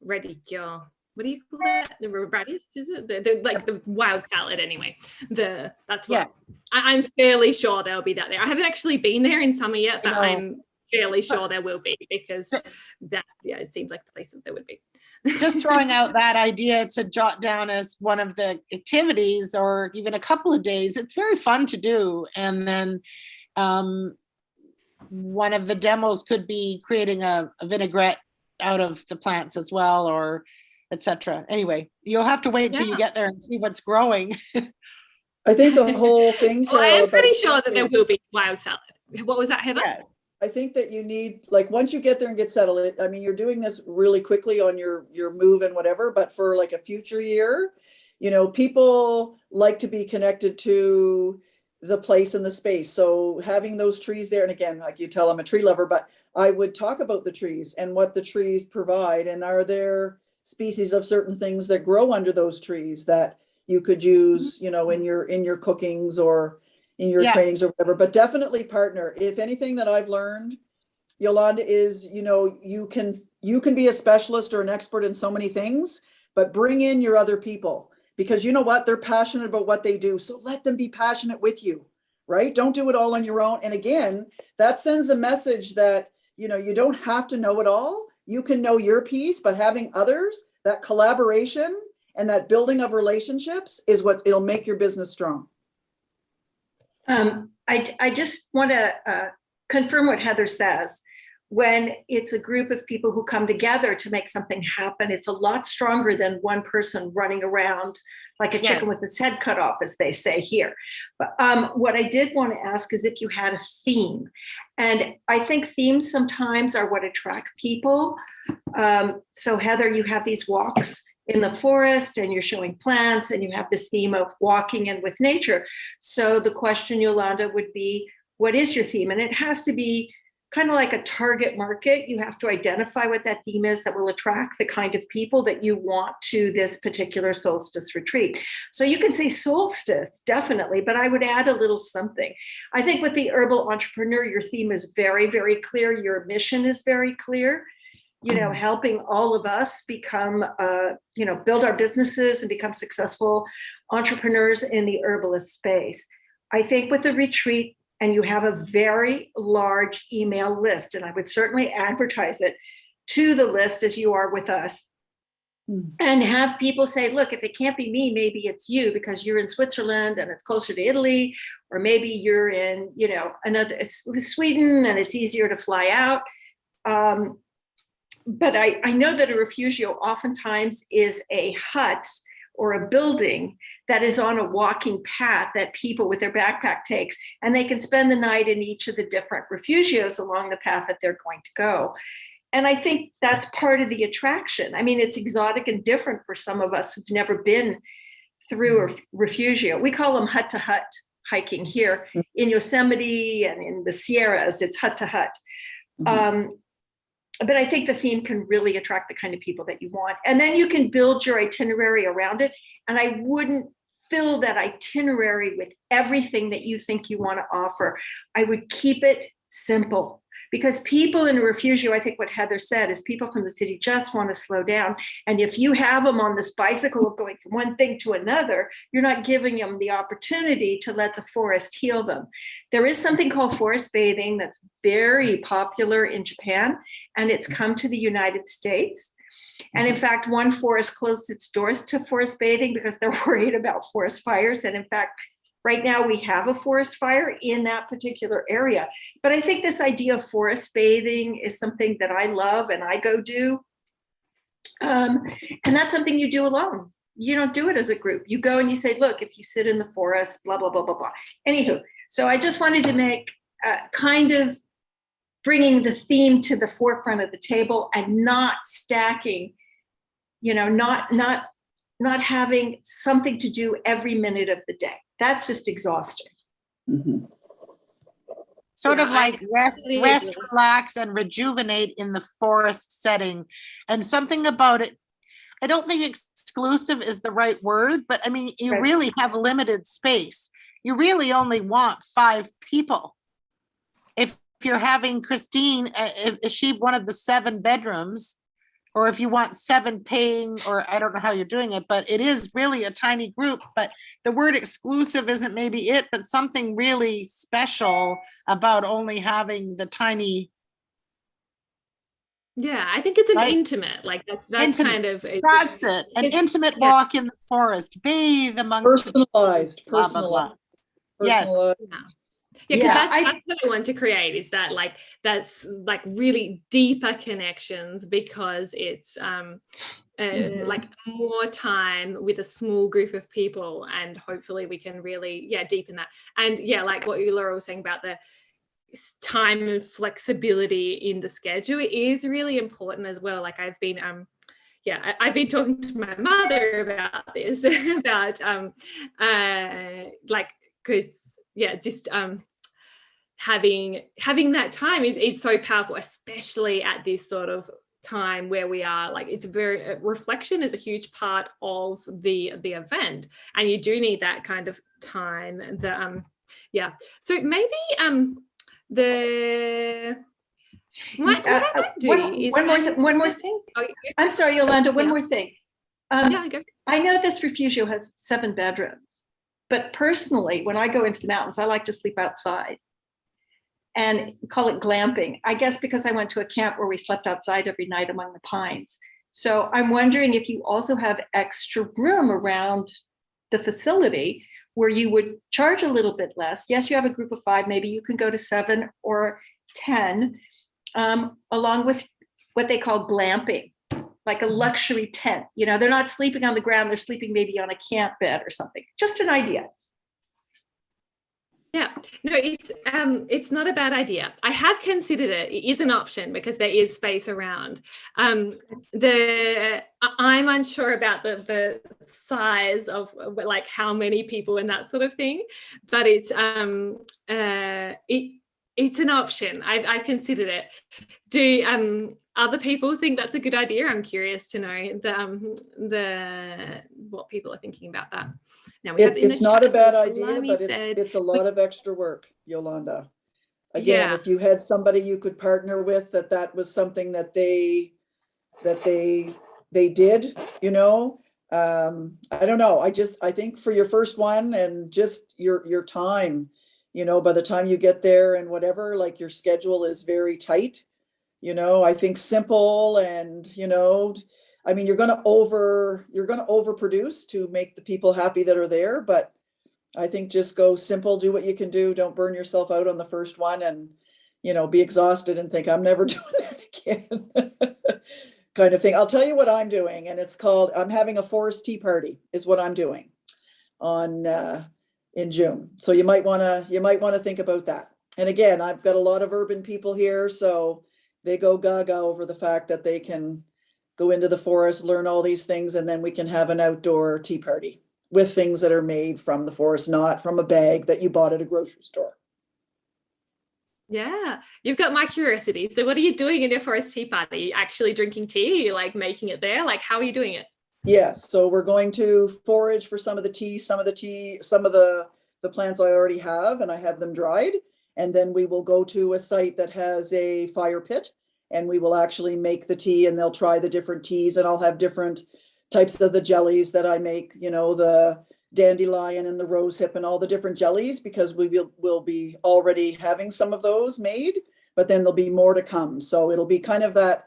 radicchio. What do you call that? The radish, is it? The like the wild salad anyway. That's what I'm fairly sure there'll be that there. I haven't actually been there in summer yet, but I'm fairly sure there will be because it seems like the place that there would be. Just throwing out that idea to jot down as one of the activities or even a couple of days. It's very fun to do. And then one of the demos could be creating a vinaigrette out of the plants as well, or etc. Anyway, you'll have to wait till you get there and see what's growing. I think the whole thing, Carol, I am pretty sure that there will be wild salad. What was that, Heather? Yeah. I think that you need, like, once you get there and get settled, I mean, you're doing this really quickly on your move and whatever, but for like a future year, people like to be connected to the place and the space. So having those trees there, and again, like you tell, I'm a tree lover, but I would talk about the trees and what the trees provide. And are there species of certain things that grow under those trees that you could use, in your cookings or in your trainings or whatever, but definitely partner. If anything that I've learned, Yolanda, is, you can be a specialist or an expert in so many things, but bring in your other people because you know what, they're passionate about what they do. So let them be passionate with you, right? Don't do it all on your own. And again, that sends a message that, you don't have to know it all. You can know your piece, but having others, that collaboration and that building of relationships is what it'll make your business strong. I just want to confirm what Heather says. When it's a group of people who come together to make something happen, it's a lot stronger than one person running around like a chicken with its head cut off, as they say here. But what I did want to ask is if you had a theme. And I think themes sometimes are what attract people. So Heather, you have these walks in the forest and you're showing plants and you have this theme of walking and with nature. So the question, Yolanda, would be, what is your theme? And it has to be kind of like a target market. You have to identify what that theme is that will attract the kind of people that you want to this particular solstice retreat. So you can say solstice, definitely, but I would add a little something. I think with the herbal entrepreneur, your theme is very, very clear. Your mission is very clear. Helping all of us become, build our businesses and become successful entrepreneurs in the herbalist space. I think with the retreat, and you have a very large email list, and I would certainly advertise it to the list as you are with us, and have people say, look, if it can't be me, maybe it's you because you're in Switzerland and it's closer to Italy, or maybe you're in, it's Sweden and it's easier to fly out. But I know that a refugio oftentimes is a hut or a building that is on a walking path that people with their backpack takes, and they can spend the night in each of the different refugios along the path that they're going to go. And I think that's part of the attraction. I mean, it's exotic and different for some of us who've never been through a refugio. We call them hut to hut hiking here in Yosemite and in the Sierras, it's hut to hut. But I think the theme can really attract the kind of people that you want. And then you can build your itinerary around it. And I wouldn't fill that itinerary with everything that you think you want to offer. I would keep it simple, because people in a refugio, I think what Heather said is people from the city just want to slow down. And if you have them on this bicycle of going from one thing to another, you're not giving them the opportunity to let the forest heal them. There is something called forest bathing that's very popular in Japan, and it's come to the United States. And in fact, one forest closed its doors to forest bathing because they're worried about forest fires. And in fact, right now we have a forest fire in that particular area. But I think this idea of forest bathing is something that I love and I go do. And that's something you do alone. You don't do it as a group. You go and you say, look, if you sit in the forest, blah, blah, blah, blah, blah. Anywho, so I just wanted to make kind of bringing the theme to the forefront of the table and not stacking, not having something to do every minute of the day. That's just exhausting. Mm-hmm. Sort of like rest, relax, and rejuvenate in the forest setting. And something about it, I don't think exclusive is the right word, but I mean, you really have limited space. You really only want 5 people. If you're having Christine, is she one of the 7 bedrooms? Or if you want 7 paying, or I don't know how you're doing it, but it is really a tiny group. But the word exclusive isn't maybe it, but something really special about only having the tiny. Yeah, I think it's an intimate, like that's intimate. Kind of. That's it, an intimate walk in the forest, bathe amongst personalized. Blah, blah, blah. Yes. Yeah, because that's what I want to create, is that that's really deeper connections, because it's like more time with a small group of people, and hopefully we can really deepen that. And like what Laura was saying about the time and flexibility in the schedule is really important as well. Like I've been I've been talking to my mother about this about because just having that time is so powerful, especially at this sort of time where we are. Like, it's very reflection is a huge part of the event, and you do need that kind of time. So maybe one more thing. I'm sorry, Yolanda, one more thing. Go. I know this refugio has 7 bedrooms, but personally, when I go into the mountains, I like to sleep outside and call it glamping. I guess because I went to a camp where we slept outside every night among the pines. So I'm wondering if you also have extra room around the facility where you would charge a little bit less. Yes, you have a group of 5, maybe you can go to 7 or 10, along with what they call glamping, like a luxury tent. They're not sleeping on the ground, they're sleeping maybe on a camp bed or something. Just an idea. Yeah, no, it's not a bad idea. I have considered it. It is an option because there is space around. I'm unsure about the size of like how many people and that sort of thing, but it's an option. I've considered it. Do other people think that's a good idea? I'm curious to know what people are thinking about that. Now it's not a bad idea, but it's a lot of extra work, Yolanda. Again, if you had somebody you could partner with, that was something that they did, I don't know. I think for your first one and just your time, by the time you get there and whatever, like your schedule is very tight. I think simple and, I mean, you're going to overproduce to make the people happy that are there, but I think just go simple, do what you can do. Don't burn yourself out on the first one and, be exhausted and think I'm never doing that again kind of thing. I'll tell you what I'm doing. And it's called, I'm having a forest tea party is what I'm doing in June. So you might want to think about that. And again, I've got a lot of urban people here, so they go gaga over the fact that they can go into the forest, learn all these things, and then we can have an outdoor tea party with things that are made from the forest, not from a bag that you bought at a grocery store. Yeah, you've got my curiosity. So what are you doing in your forest tea party? Are you actually drinking tea? Are you like making it there? Like, how are you doing it? Yes, so we're going to forage for some of the tea, some of the plants I already have, and I have them dried. And then we will go to a site that has a fire pit, and we will actually make the tea, and they'll try the different teas, and I'll have different types of the jellies that I make, you know, the dandelion and the rose hip and all the different jellies, because we'll be already having some of those made, but then there'll be more to come. So it'll be kind of that,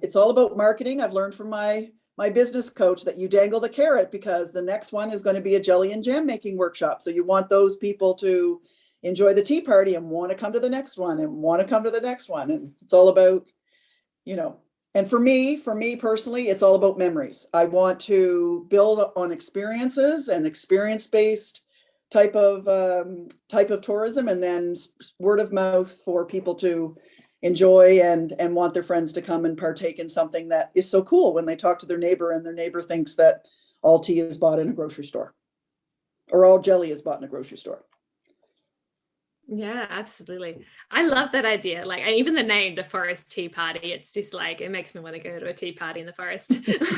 it's all about marketing. I've learned from my business coach that you dangle the carrot, because the next one is going to be a jelly and jam making workshop. So you want those people to enjoy the tea party and want to come to the next one and want to come to the next one. And it's all about, you know, and for me personally, it's all about memories. I want to build on experiences and experience-based type of tourism, and then word of mouth for people to enjoy and want their friends to come and partake in something that is so cool when they talk to their neighbor and their neighbor thinks that all tea is bought in a grocery store or all jelly is bought in a grocery store. Yeah, absolutely. I love that idea. Like, and even the name, the forest tea party, it's just like, it makes me want to go to a tea party in the forest.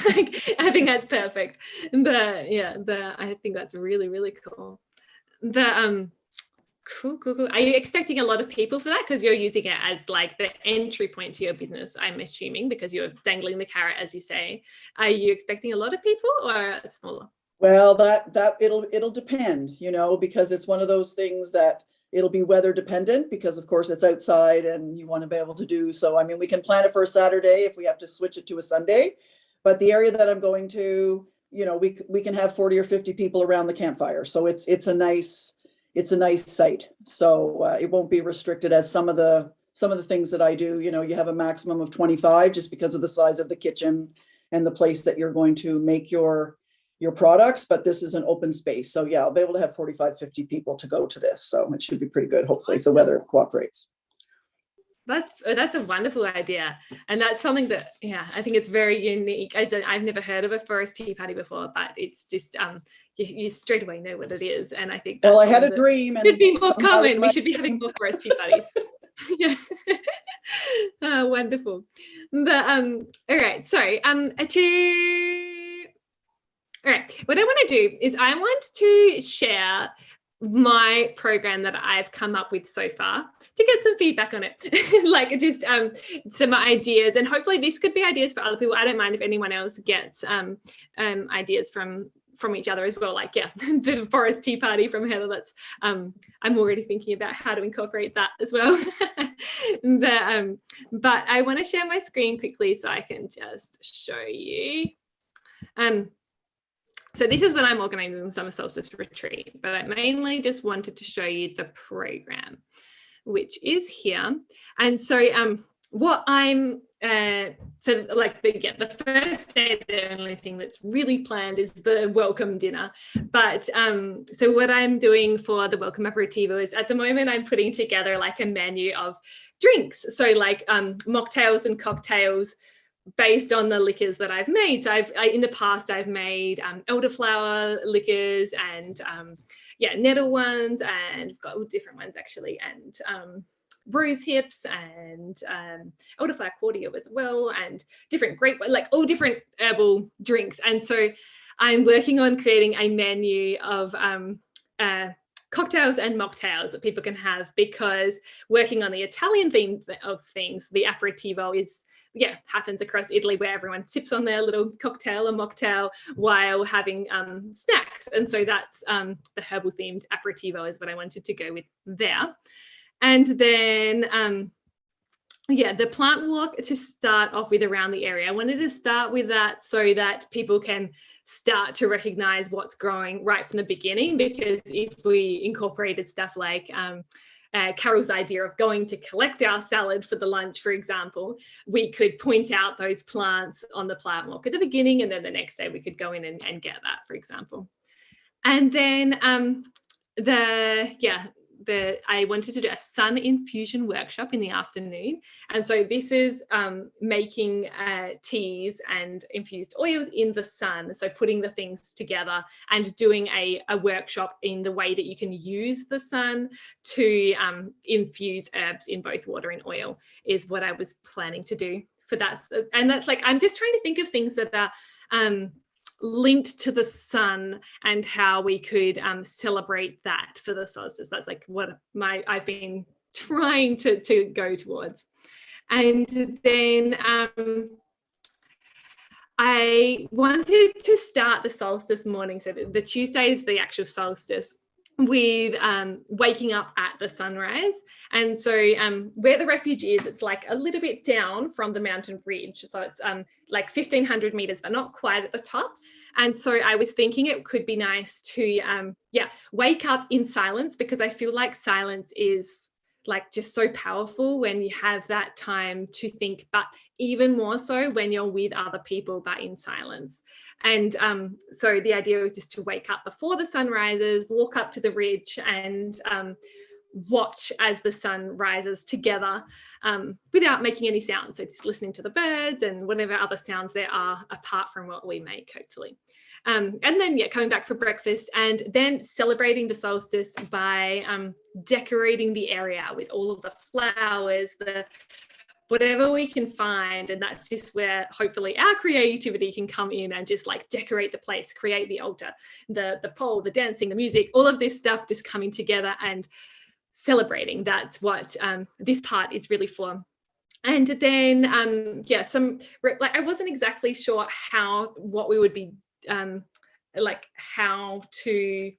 Like, I think that's perfect. I think that's really, really cool. Cool. Are you expecting a lot of people for that? Because you're using it as like the entry point to your business, I'm assuming, because you're dangling the carrot, as you say. Are you expecting a lot of people or smaller? Well, that it'll depend, you know, because it's one of those things that it'll be weather dependent, because of course it's outside and you want to be able to do so. I mean, we can plan it for a Saturday if we have to switch it to a Sunday, but the area that I'm going to, you know, we can have 40 or 50 people around the campfire. So it's a nice site. So it won't be restricted as some of the things that I do. You know, you have a maximum of 25 just because of the size of the kitchen and the place that you're going to make your products, but this is an open space. So yeah, I'll be able to have 45, 50 people to go to this. So it should be pretty good, hopefully, if the weather cooperates. That's a wonderful idea. And that's something that, yeah, I think it's very unique. I've never heard of a forest tea party before, but it's just, you straight away know what it is. And I think that's, well, I had a dream, and should be more common. We should be having more forest tea parties. Yeah. Wonderful. But all right, so all right, what I want to do is I want to share my program that I've come up with so far to get some feedback on it. Like, just some ideas, and hopefully this could be ideas for other people. I don't mind if anyone else gets ideas from each other as well. Like, yeah, the forest tea party from Heather, that's I'm already thinking about how to incorporate that as well. But I want to share my screen quickly so I can just show you. So this is when I'm organizing the Summer Solstice retreat, but I mainly just wanted to show you the program, which is here. And so what I'm, so like the first day, the only thing that's really planned is the welcome dinner. But so what I'm doing for the welcome aperitivo is, at the moment, I'm putting together like a menu of drinks. So like mocktails and cocktails based on the liquors that I've made. So in the past, I've made elderflower liquors and nettle ones, and I've got all different ones actually, and rose hips and elderflower cordial as well, and different grape, like all different herbal drinks. And so I'm working on creating a menu of cocktails and mocktails that people can have, because working on the Italian theme of things, the aperitivo happens across Italy, where everyone sips on their little cocktail or mocktail while having snacks. And so that's the herbal themed aperitivo is what I wanted to go with there. And then the plant walk to start off with around the area. I wanted to start with that so that people can start to recognize what's growing right from the beginning, because if we incorporated stuff like Carol's idea of going to collect our salad for the lunch, for example, we could point out those plants on the plant walk at the beginning, and then the next day we could go in and get that, for example. And then I wanted to do a sun infusion workshop in the afternoon. And so this is making teas and infused oils in the sun. So putting the things together and doing a workshop in the way that you can use the sun to infuse herbs in both water and oil is what I was planning to do for that. And that's like, I'm just trying to think of things that are linked to the sun and how we could celebrate that for the solstice. That's like what I've been trying to go towards. And then I wanted to start the solstice morning, so the Tuesday is the actual solstice, with waking up at the sunrise. And so where the refuge is, it's like a little bit down from the mountain ridge. So it's like 1,500 meters, but not quite at the top. And so I was thinking it could be nice to, wake up in silence, because I feel like silence is like just so powerful when you have that time to think, but even more so when you're with other people, but in silence. And so the idea was just to wake up before the sun rises, walk up to the ridge and watch as the sun rises together without making any sounds. So just listening to the birds and whatever other sounds there are apart from what we make, hopefully. And then, coming back for breakfast and then celebrating the solstice by decorating the area with all of the flowers, whatever we can find. And that's just where hopefully our creativity can come in and just like decorate the place, create the altar, the pole, the dancing, the music, all of this stuff just coming together and celebrating. That's what this part is really for. And then, I wasn't exactly sure what we would be how to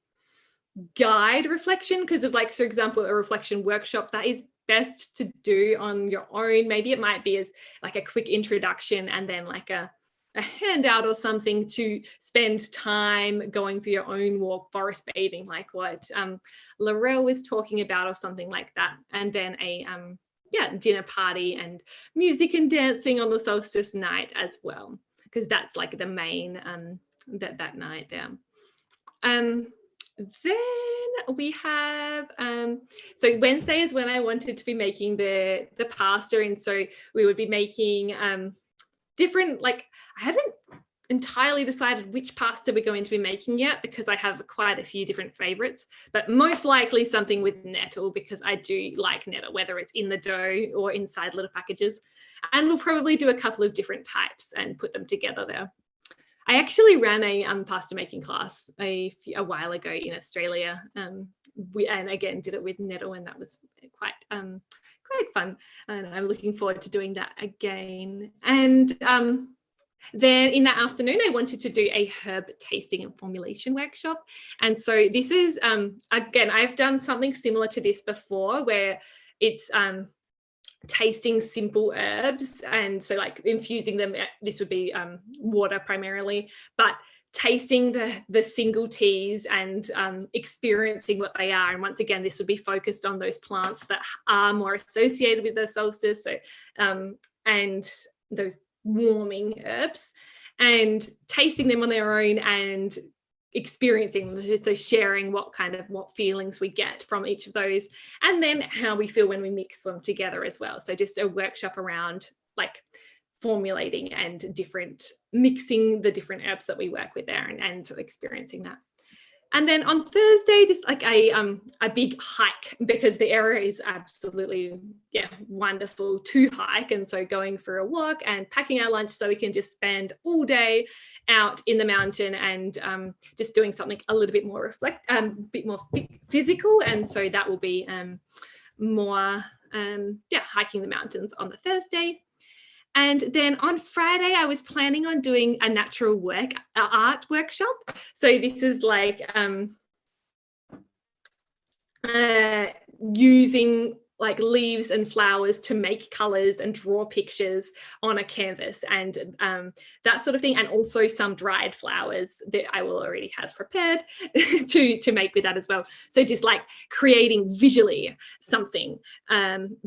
guide reflection, because of for example, a reflection workshop that is best to do on your own. Maybe it might be as like a quick introduction and then like a handout or something to spend time going for your own walk, forest bathing, like what Laurel was talking about, or something like that. And then a dinner party and music and dancing on the solstice night as well, because that's like the main that night there. Then we have so Wednesday is when I wanted to be making the pasta, and so we would be making different, like, I haven't entirely decided which pasta we're going to be making yet, because I have quite a few different favorites, but most likely something with nettle, because I do like nettle, whether it's in the dough or inside little packages. And we'll probably do a couple of different types and put them together there. I actually ran a pasta making class a while ago in Australia, and again did it with nettle, and that was quite fun. And I'm looking forward to doing that again. And then in the afternoon, I wanted to do a herb tasting and formulation workshop. And so this is, again, I've done something similar to this before, where it's tasting simple herbs. And so like infusing them, this would be water primarily, but tasting the single teas and experiencing what they are. And once again, this would be focused on those plants that are more associated with the solstice. So, and those warming herbs, and tasting them on their own and experiencing them, so sharing what feelings we get from each of those, and then how we feel when we mix them together as well. So just a workshop around like formulating and mixing the different herbs that we work with there, and experiencing that. And then on Thursday, just like a big hike, because the area is absolutely wonderful to hike. And so going for a walk and packing our lunch so we can just spend all day out in the mountain, and just doing something a little bit more bit more physical. And so that will be more hiking the mountains on the Thursday. And then on Friday, I was planning on doing a natural art workshop. So this is like using like leaves and flowers to make colors and draw pictures on a canvas, and that sort of thing. And also some dried flowers that I will already have prepared to make with that as well. So just like creating visually something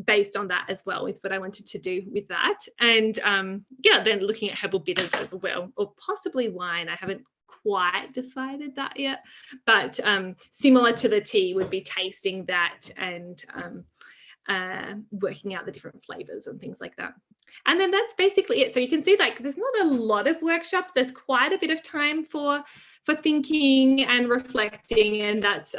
based on that as well is what I wanted to do with that. And then looking at herbal bitters as well, or possibly wine. I haven't quite decided that yet, but similar to the tea would be tasting that and working out the different flavors and things like that. And then that's basically it. So you can see like there's not a lot of workshops. There's quite a bit of time for thinking and reflecting, and that's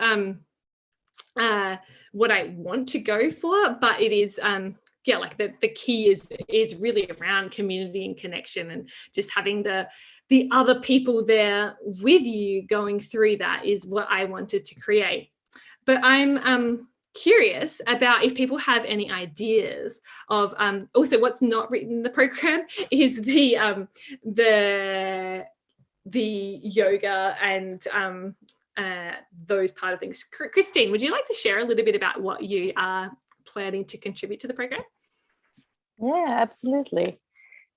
what I want to go for. But it is yeah, like the key is really around community and connection, and just having the other people there with you going through that is what I wanted to create. But I'm curious about if people have any ideas of also what's not written in the program is the yoga and those part of things. Christine, would you like to share a little bit about what you are planning to contribute to the program? Yeah, absolutely.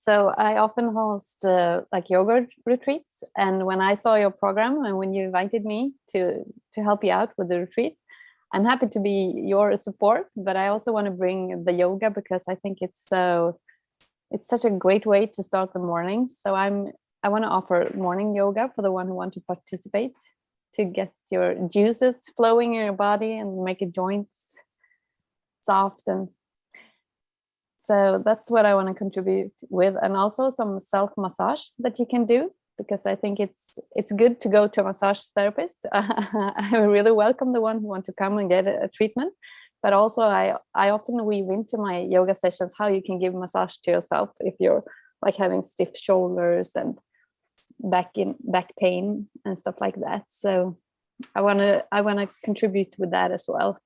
So I often host like yoga retreats, and when I saw your program and when you invited me to help you out with the retreat, I'm happy to be your support, but I also want to bring the yoga because I think it's such a great way to start the morning. So I want to offer morning yoga for the one who want to participate, to get your juices flowing in your body and make your joints soft. And so that's what I want to contribute with, and also some self massage that you can do, because I think it's good to go to a massage therapist. I really welcome the one who want to come and get a treatment, but also I often weave into my yoga sessions how you can give massage to yourself if you're like having stiff shoulders and back pain and stuff like that. So I want to contribute with that as well.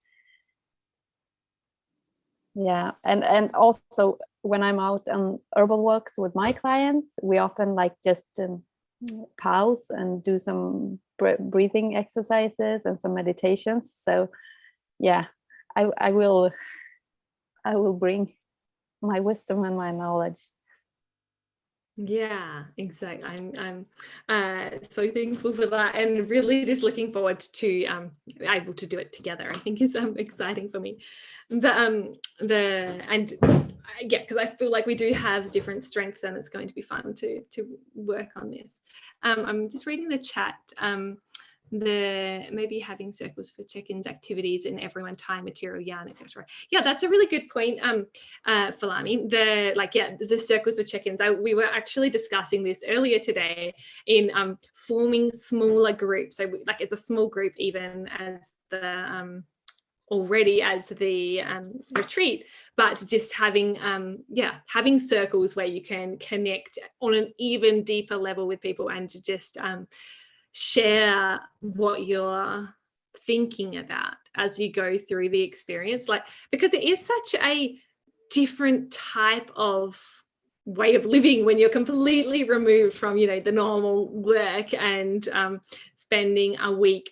Yeah, and also when I'm out on herbal walks with my clients, we often like just pause and do some breathing exercises and some meditations. So yeah, I will bring my wisdom and my knowledge. Yeah, exactly. I'm so thankful for that, and really just looking forward to able to do it together. I think is exciting for me. Yeah, because I feel like we do have different strengths, and it's going to be fun to work on this. I'm just reading the chat. Maybe having circles for check-ins, activities, and everyone time, material, yarn, etc. Yeah, that's a really good point, Falami. The circles for check-ins. We were actually discussing this earlier today in forming smaller groups. So like it's a small group even as the already as the retreat, but just having having circles where you can connect on an even deeper level with people and to just share what you're thinking about as you go through the experience, like because it is such a different type of way of living when you're completely removed from the normal work and spending a week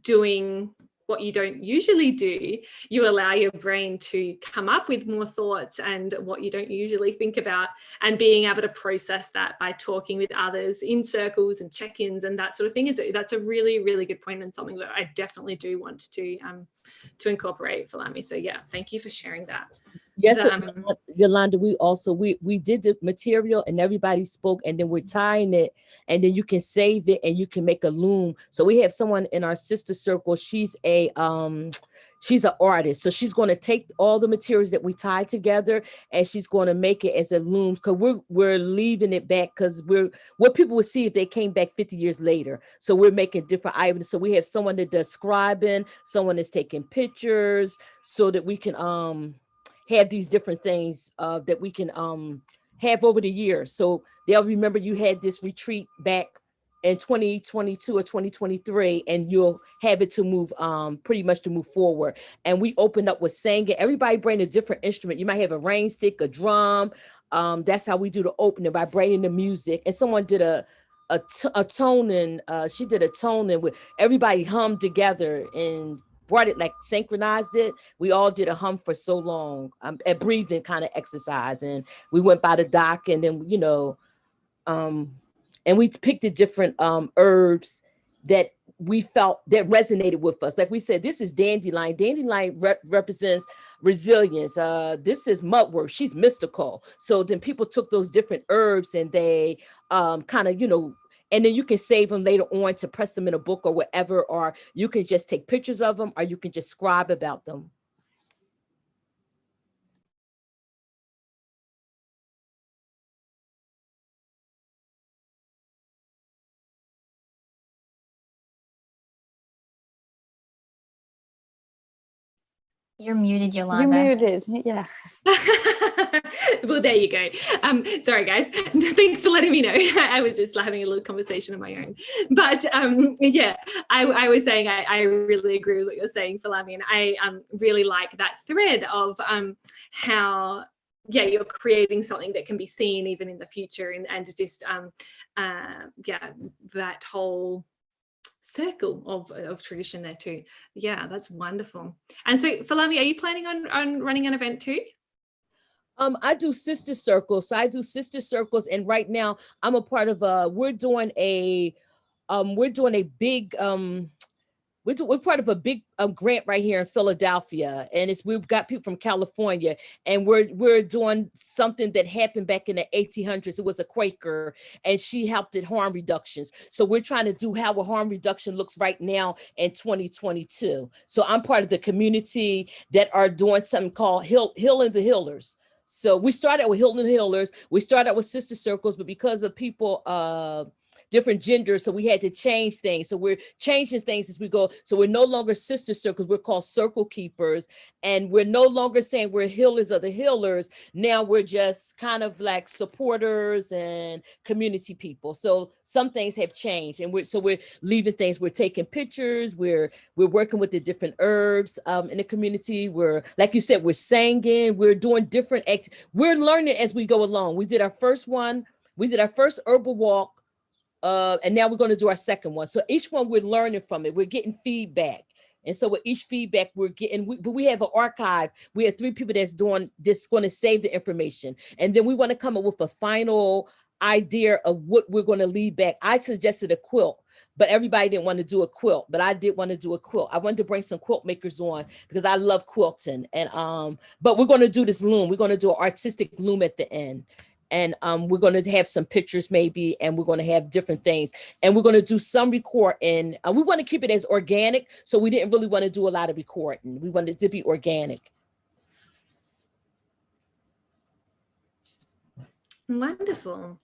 doing what you don't usually do. You allow your brain to come up with more thoughts and what you don't usually think about, and being able to process that by talking with others in circles and check-ins and that sort of thing. That's a really, really good point, and something that I definitely do want to incorporate, Falami. So yeah, thank you for sharing that. Yes, Yolanda, we did the material and everybody spoke, and then we're tying it, and then you can save it and you can make a loom. So we have someone in our sister circle. She's an artist. So she's going to take all the materials that we tie together and she's going to make it as a loom, because we're leaving it back, because what people would see if they came back 50 years later. So we're making different items. So we have someone that does scribing, someone that's taking pictures, so that we can have these different things that we can have over the years. So they'll remember you had this retreat back in 2022 or 2023, and you'll have it to move pretty much to move forward. And we opened up with singing. Everybody bring a different instrument. You might have a rain stick, a drum. That's how we do the opening, by bringing the music. And someone did a toning. She did a toning with everybody hummed together and brought it, like synchronized it. We all did a hum for so long, a breathing kind of exercise. And we went by the dock, and then, and we picked the different herbs that we felt that resonated with us. Like we said, this is dandelion. Dandelion represents resilience. This is mugwort. She's mystical. So then people took those different herbs and they kind of, And then you can save them later on to press them in a book or whatever, or you can just take pictures of them, or you can just scribe about them. You're muted, You Yolanda. muted, yeah. Well, there you go. Sorry guys, thanks for letting me know. I was just having a little conversation of my own, but yeah, I was saying I really agree with what you're saying, Falami, and I really like that thread of how, yeah, you're creating something that can be seen even in the future, and just yeah, that whole circle of tradition there too. Yeah, that's wonderful. And so Falami, are you planning on running an event too? I do sister circles. So I do sister circles, and right now I'm a part of we're doing a big we're part of a big grant right here in Philadelphia, and we've got people from California, and we're doing something that happened back in the 1800s. It was a Quaker, and she helped at harm reductions. So we're trying to do how a harm reduction looks right now in 2022. So I'm part of the community that are doing something called Healing the Healers. So we started with Healing the Healers. We started with sister circles, but because of people different genders, so we had to change things. So we're changing things as we go. So we're no longer sister circles, we're called circle keepers. And we're no longer saying we're healers of the healers. Now we're just kind of like supporters and community people. So some things have changed, and we're leaving things. We're taking pictures, we're working with the different herbs in the community. We're, like you said, we're singing, we're doing different we're learning as we go along. We did our first herbal walk. And now we're going to do our second one. So each one we're learning from it. We're getting feedback. And so with each feedback we're getting, but we have an archive. We have 3 people that's going to save the information. And then we want to come up with a final idea of what we're going to leave back. I suggested a quilt, but everybody didn't want to do a quilt, but I did want to do a quilt. I wanted to bring some quilt makers on because I love quilting. And but we're going to do this loom. We're going to do an artistic loom at the end. And we're going to have some pictures maybe, and we're going to have different things. And we're going to do some recording. We want to keep it as organic. So we didn't really want to do a lot of recording. We wanted it to be organic. Wonderful.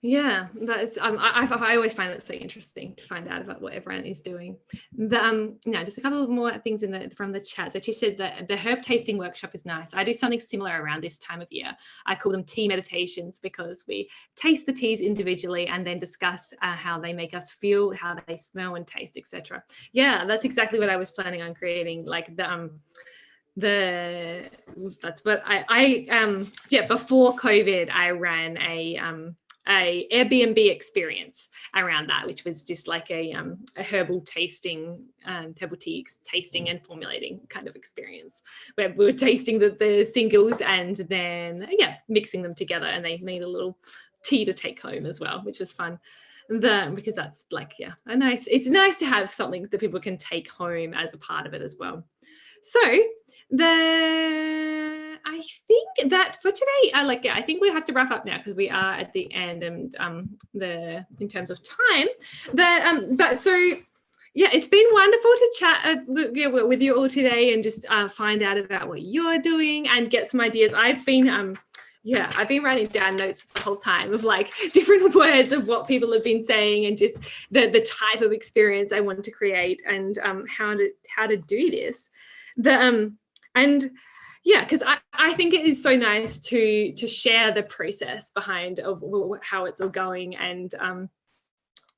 Yeah, that's I always find it so interesting to find out about what everyone is doing. Just a couple of more things from the chat. So Tish said that the herb tasting workshop is nice. I do something similar around this time of year. I call them tea meditations because we taste the teas individually and then discuss how they make us feel, how they smell and taste, etc. Yeah, that's exactly what I was planning on creating, like that's what before COVID I ran a Airbnb experience around that, which was just like a herbal tasting, herbal tea tasting and formulating kind of experience where we were tasting the singles and then mixing them together, and they made a little tea to take home as well, which was fun. Because that's like it's nice to have something that people can take home as a part of it as well. So I think that for today, I think we have to wrap up now because we are at the end, and in terms of time, but so yeah, it's been wonderful to chat with you all today and just find out about what you're doing and get some ideas. I've been writing down notes the whole time of like different words of what people have been saying and just the type of experience I want to create and how to do this. Because I think it is so nice to share the process behind of how it's all going, and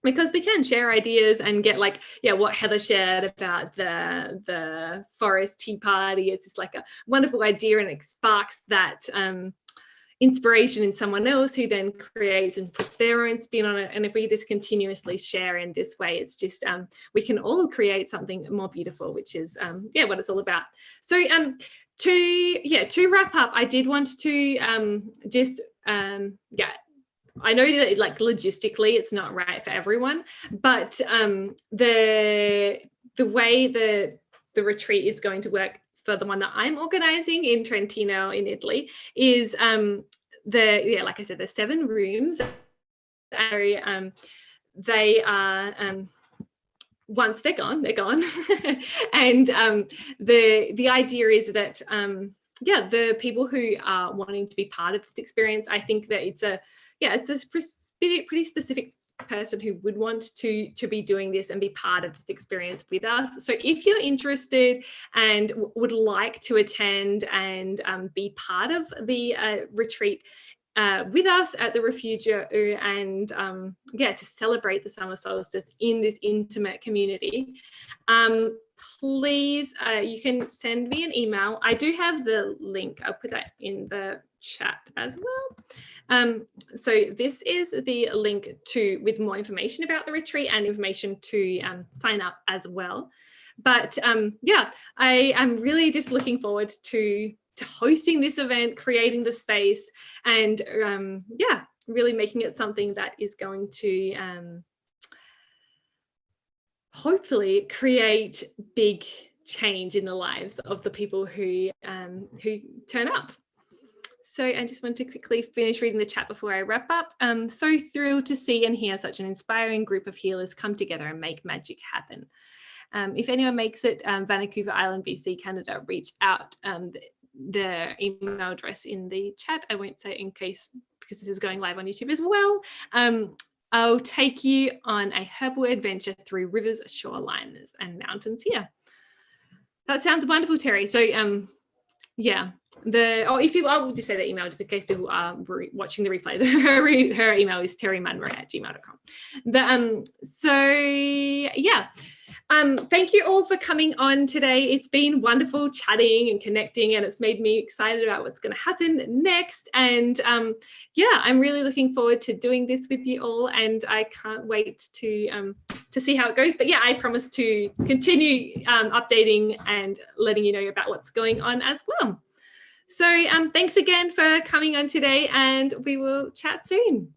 because we can share ideas and get what Heather shared about the forest tea party. It's just like a wonderful idea, and it sparks that inspiration in someone else who then creates and puts their own spin on it. And if we just continuously share in this way, it's just we can all create something more beautiful, which is what it's all about. So to wrap up, I did want to I know that logistically it's not right for everyone, but the way the retreat is going to work for the one that I'm organizing in Trentino in Italy is like I said, there's 7 rooms. they are, once they're gone, they're gone. And the idea is that, the people who are wanting to be part of this experience, I think that it's a pretty specific person who would want to be doing this and be part of this experience with us. So if you're interested and would like to attend and be part of the retreat with us at the Refugio, and to celebrate the summer solstice in this intimate community, please, you can send me an email. I do have the link. I'll put that in the chat as well. So this is the link with more information about the retreat and information to sign up as well. But I am really just looking forward to hosting this event, creating the space, and really making it something that is going to hopefully create big change in the lives of the people who turn up. So I just want to quickly finish reading the chat before I wrap up. So thrilled to see and hear such an inspiring group of healers come together and make magic happen. If anyone makes it, Vancouver Island, BC, Canada, reach out. The email address in the chat. I won't say it in case, because this is going live on YouTube as well. I'll take you on a herbal adventure through rivers, shorelines, and mountains here. That sounds wonderful, Terry. So if people, I'll just say the email just in case people are watching the replay. Her email is terrymunro@gmail.com. Thank you all for coming on today. It's been wonderful chatting and connecting, and it's made me excited about what's going to happen next. And I'm really looking forward to doing this with you all, and I can't wait to see how it goes. But I promise to continue updating and letting you know about what's going on as well. So thanks again for coming on today, and we will chat soon.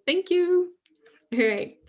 Thank you. All right.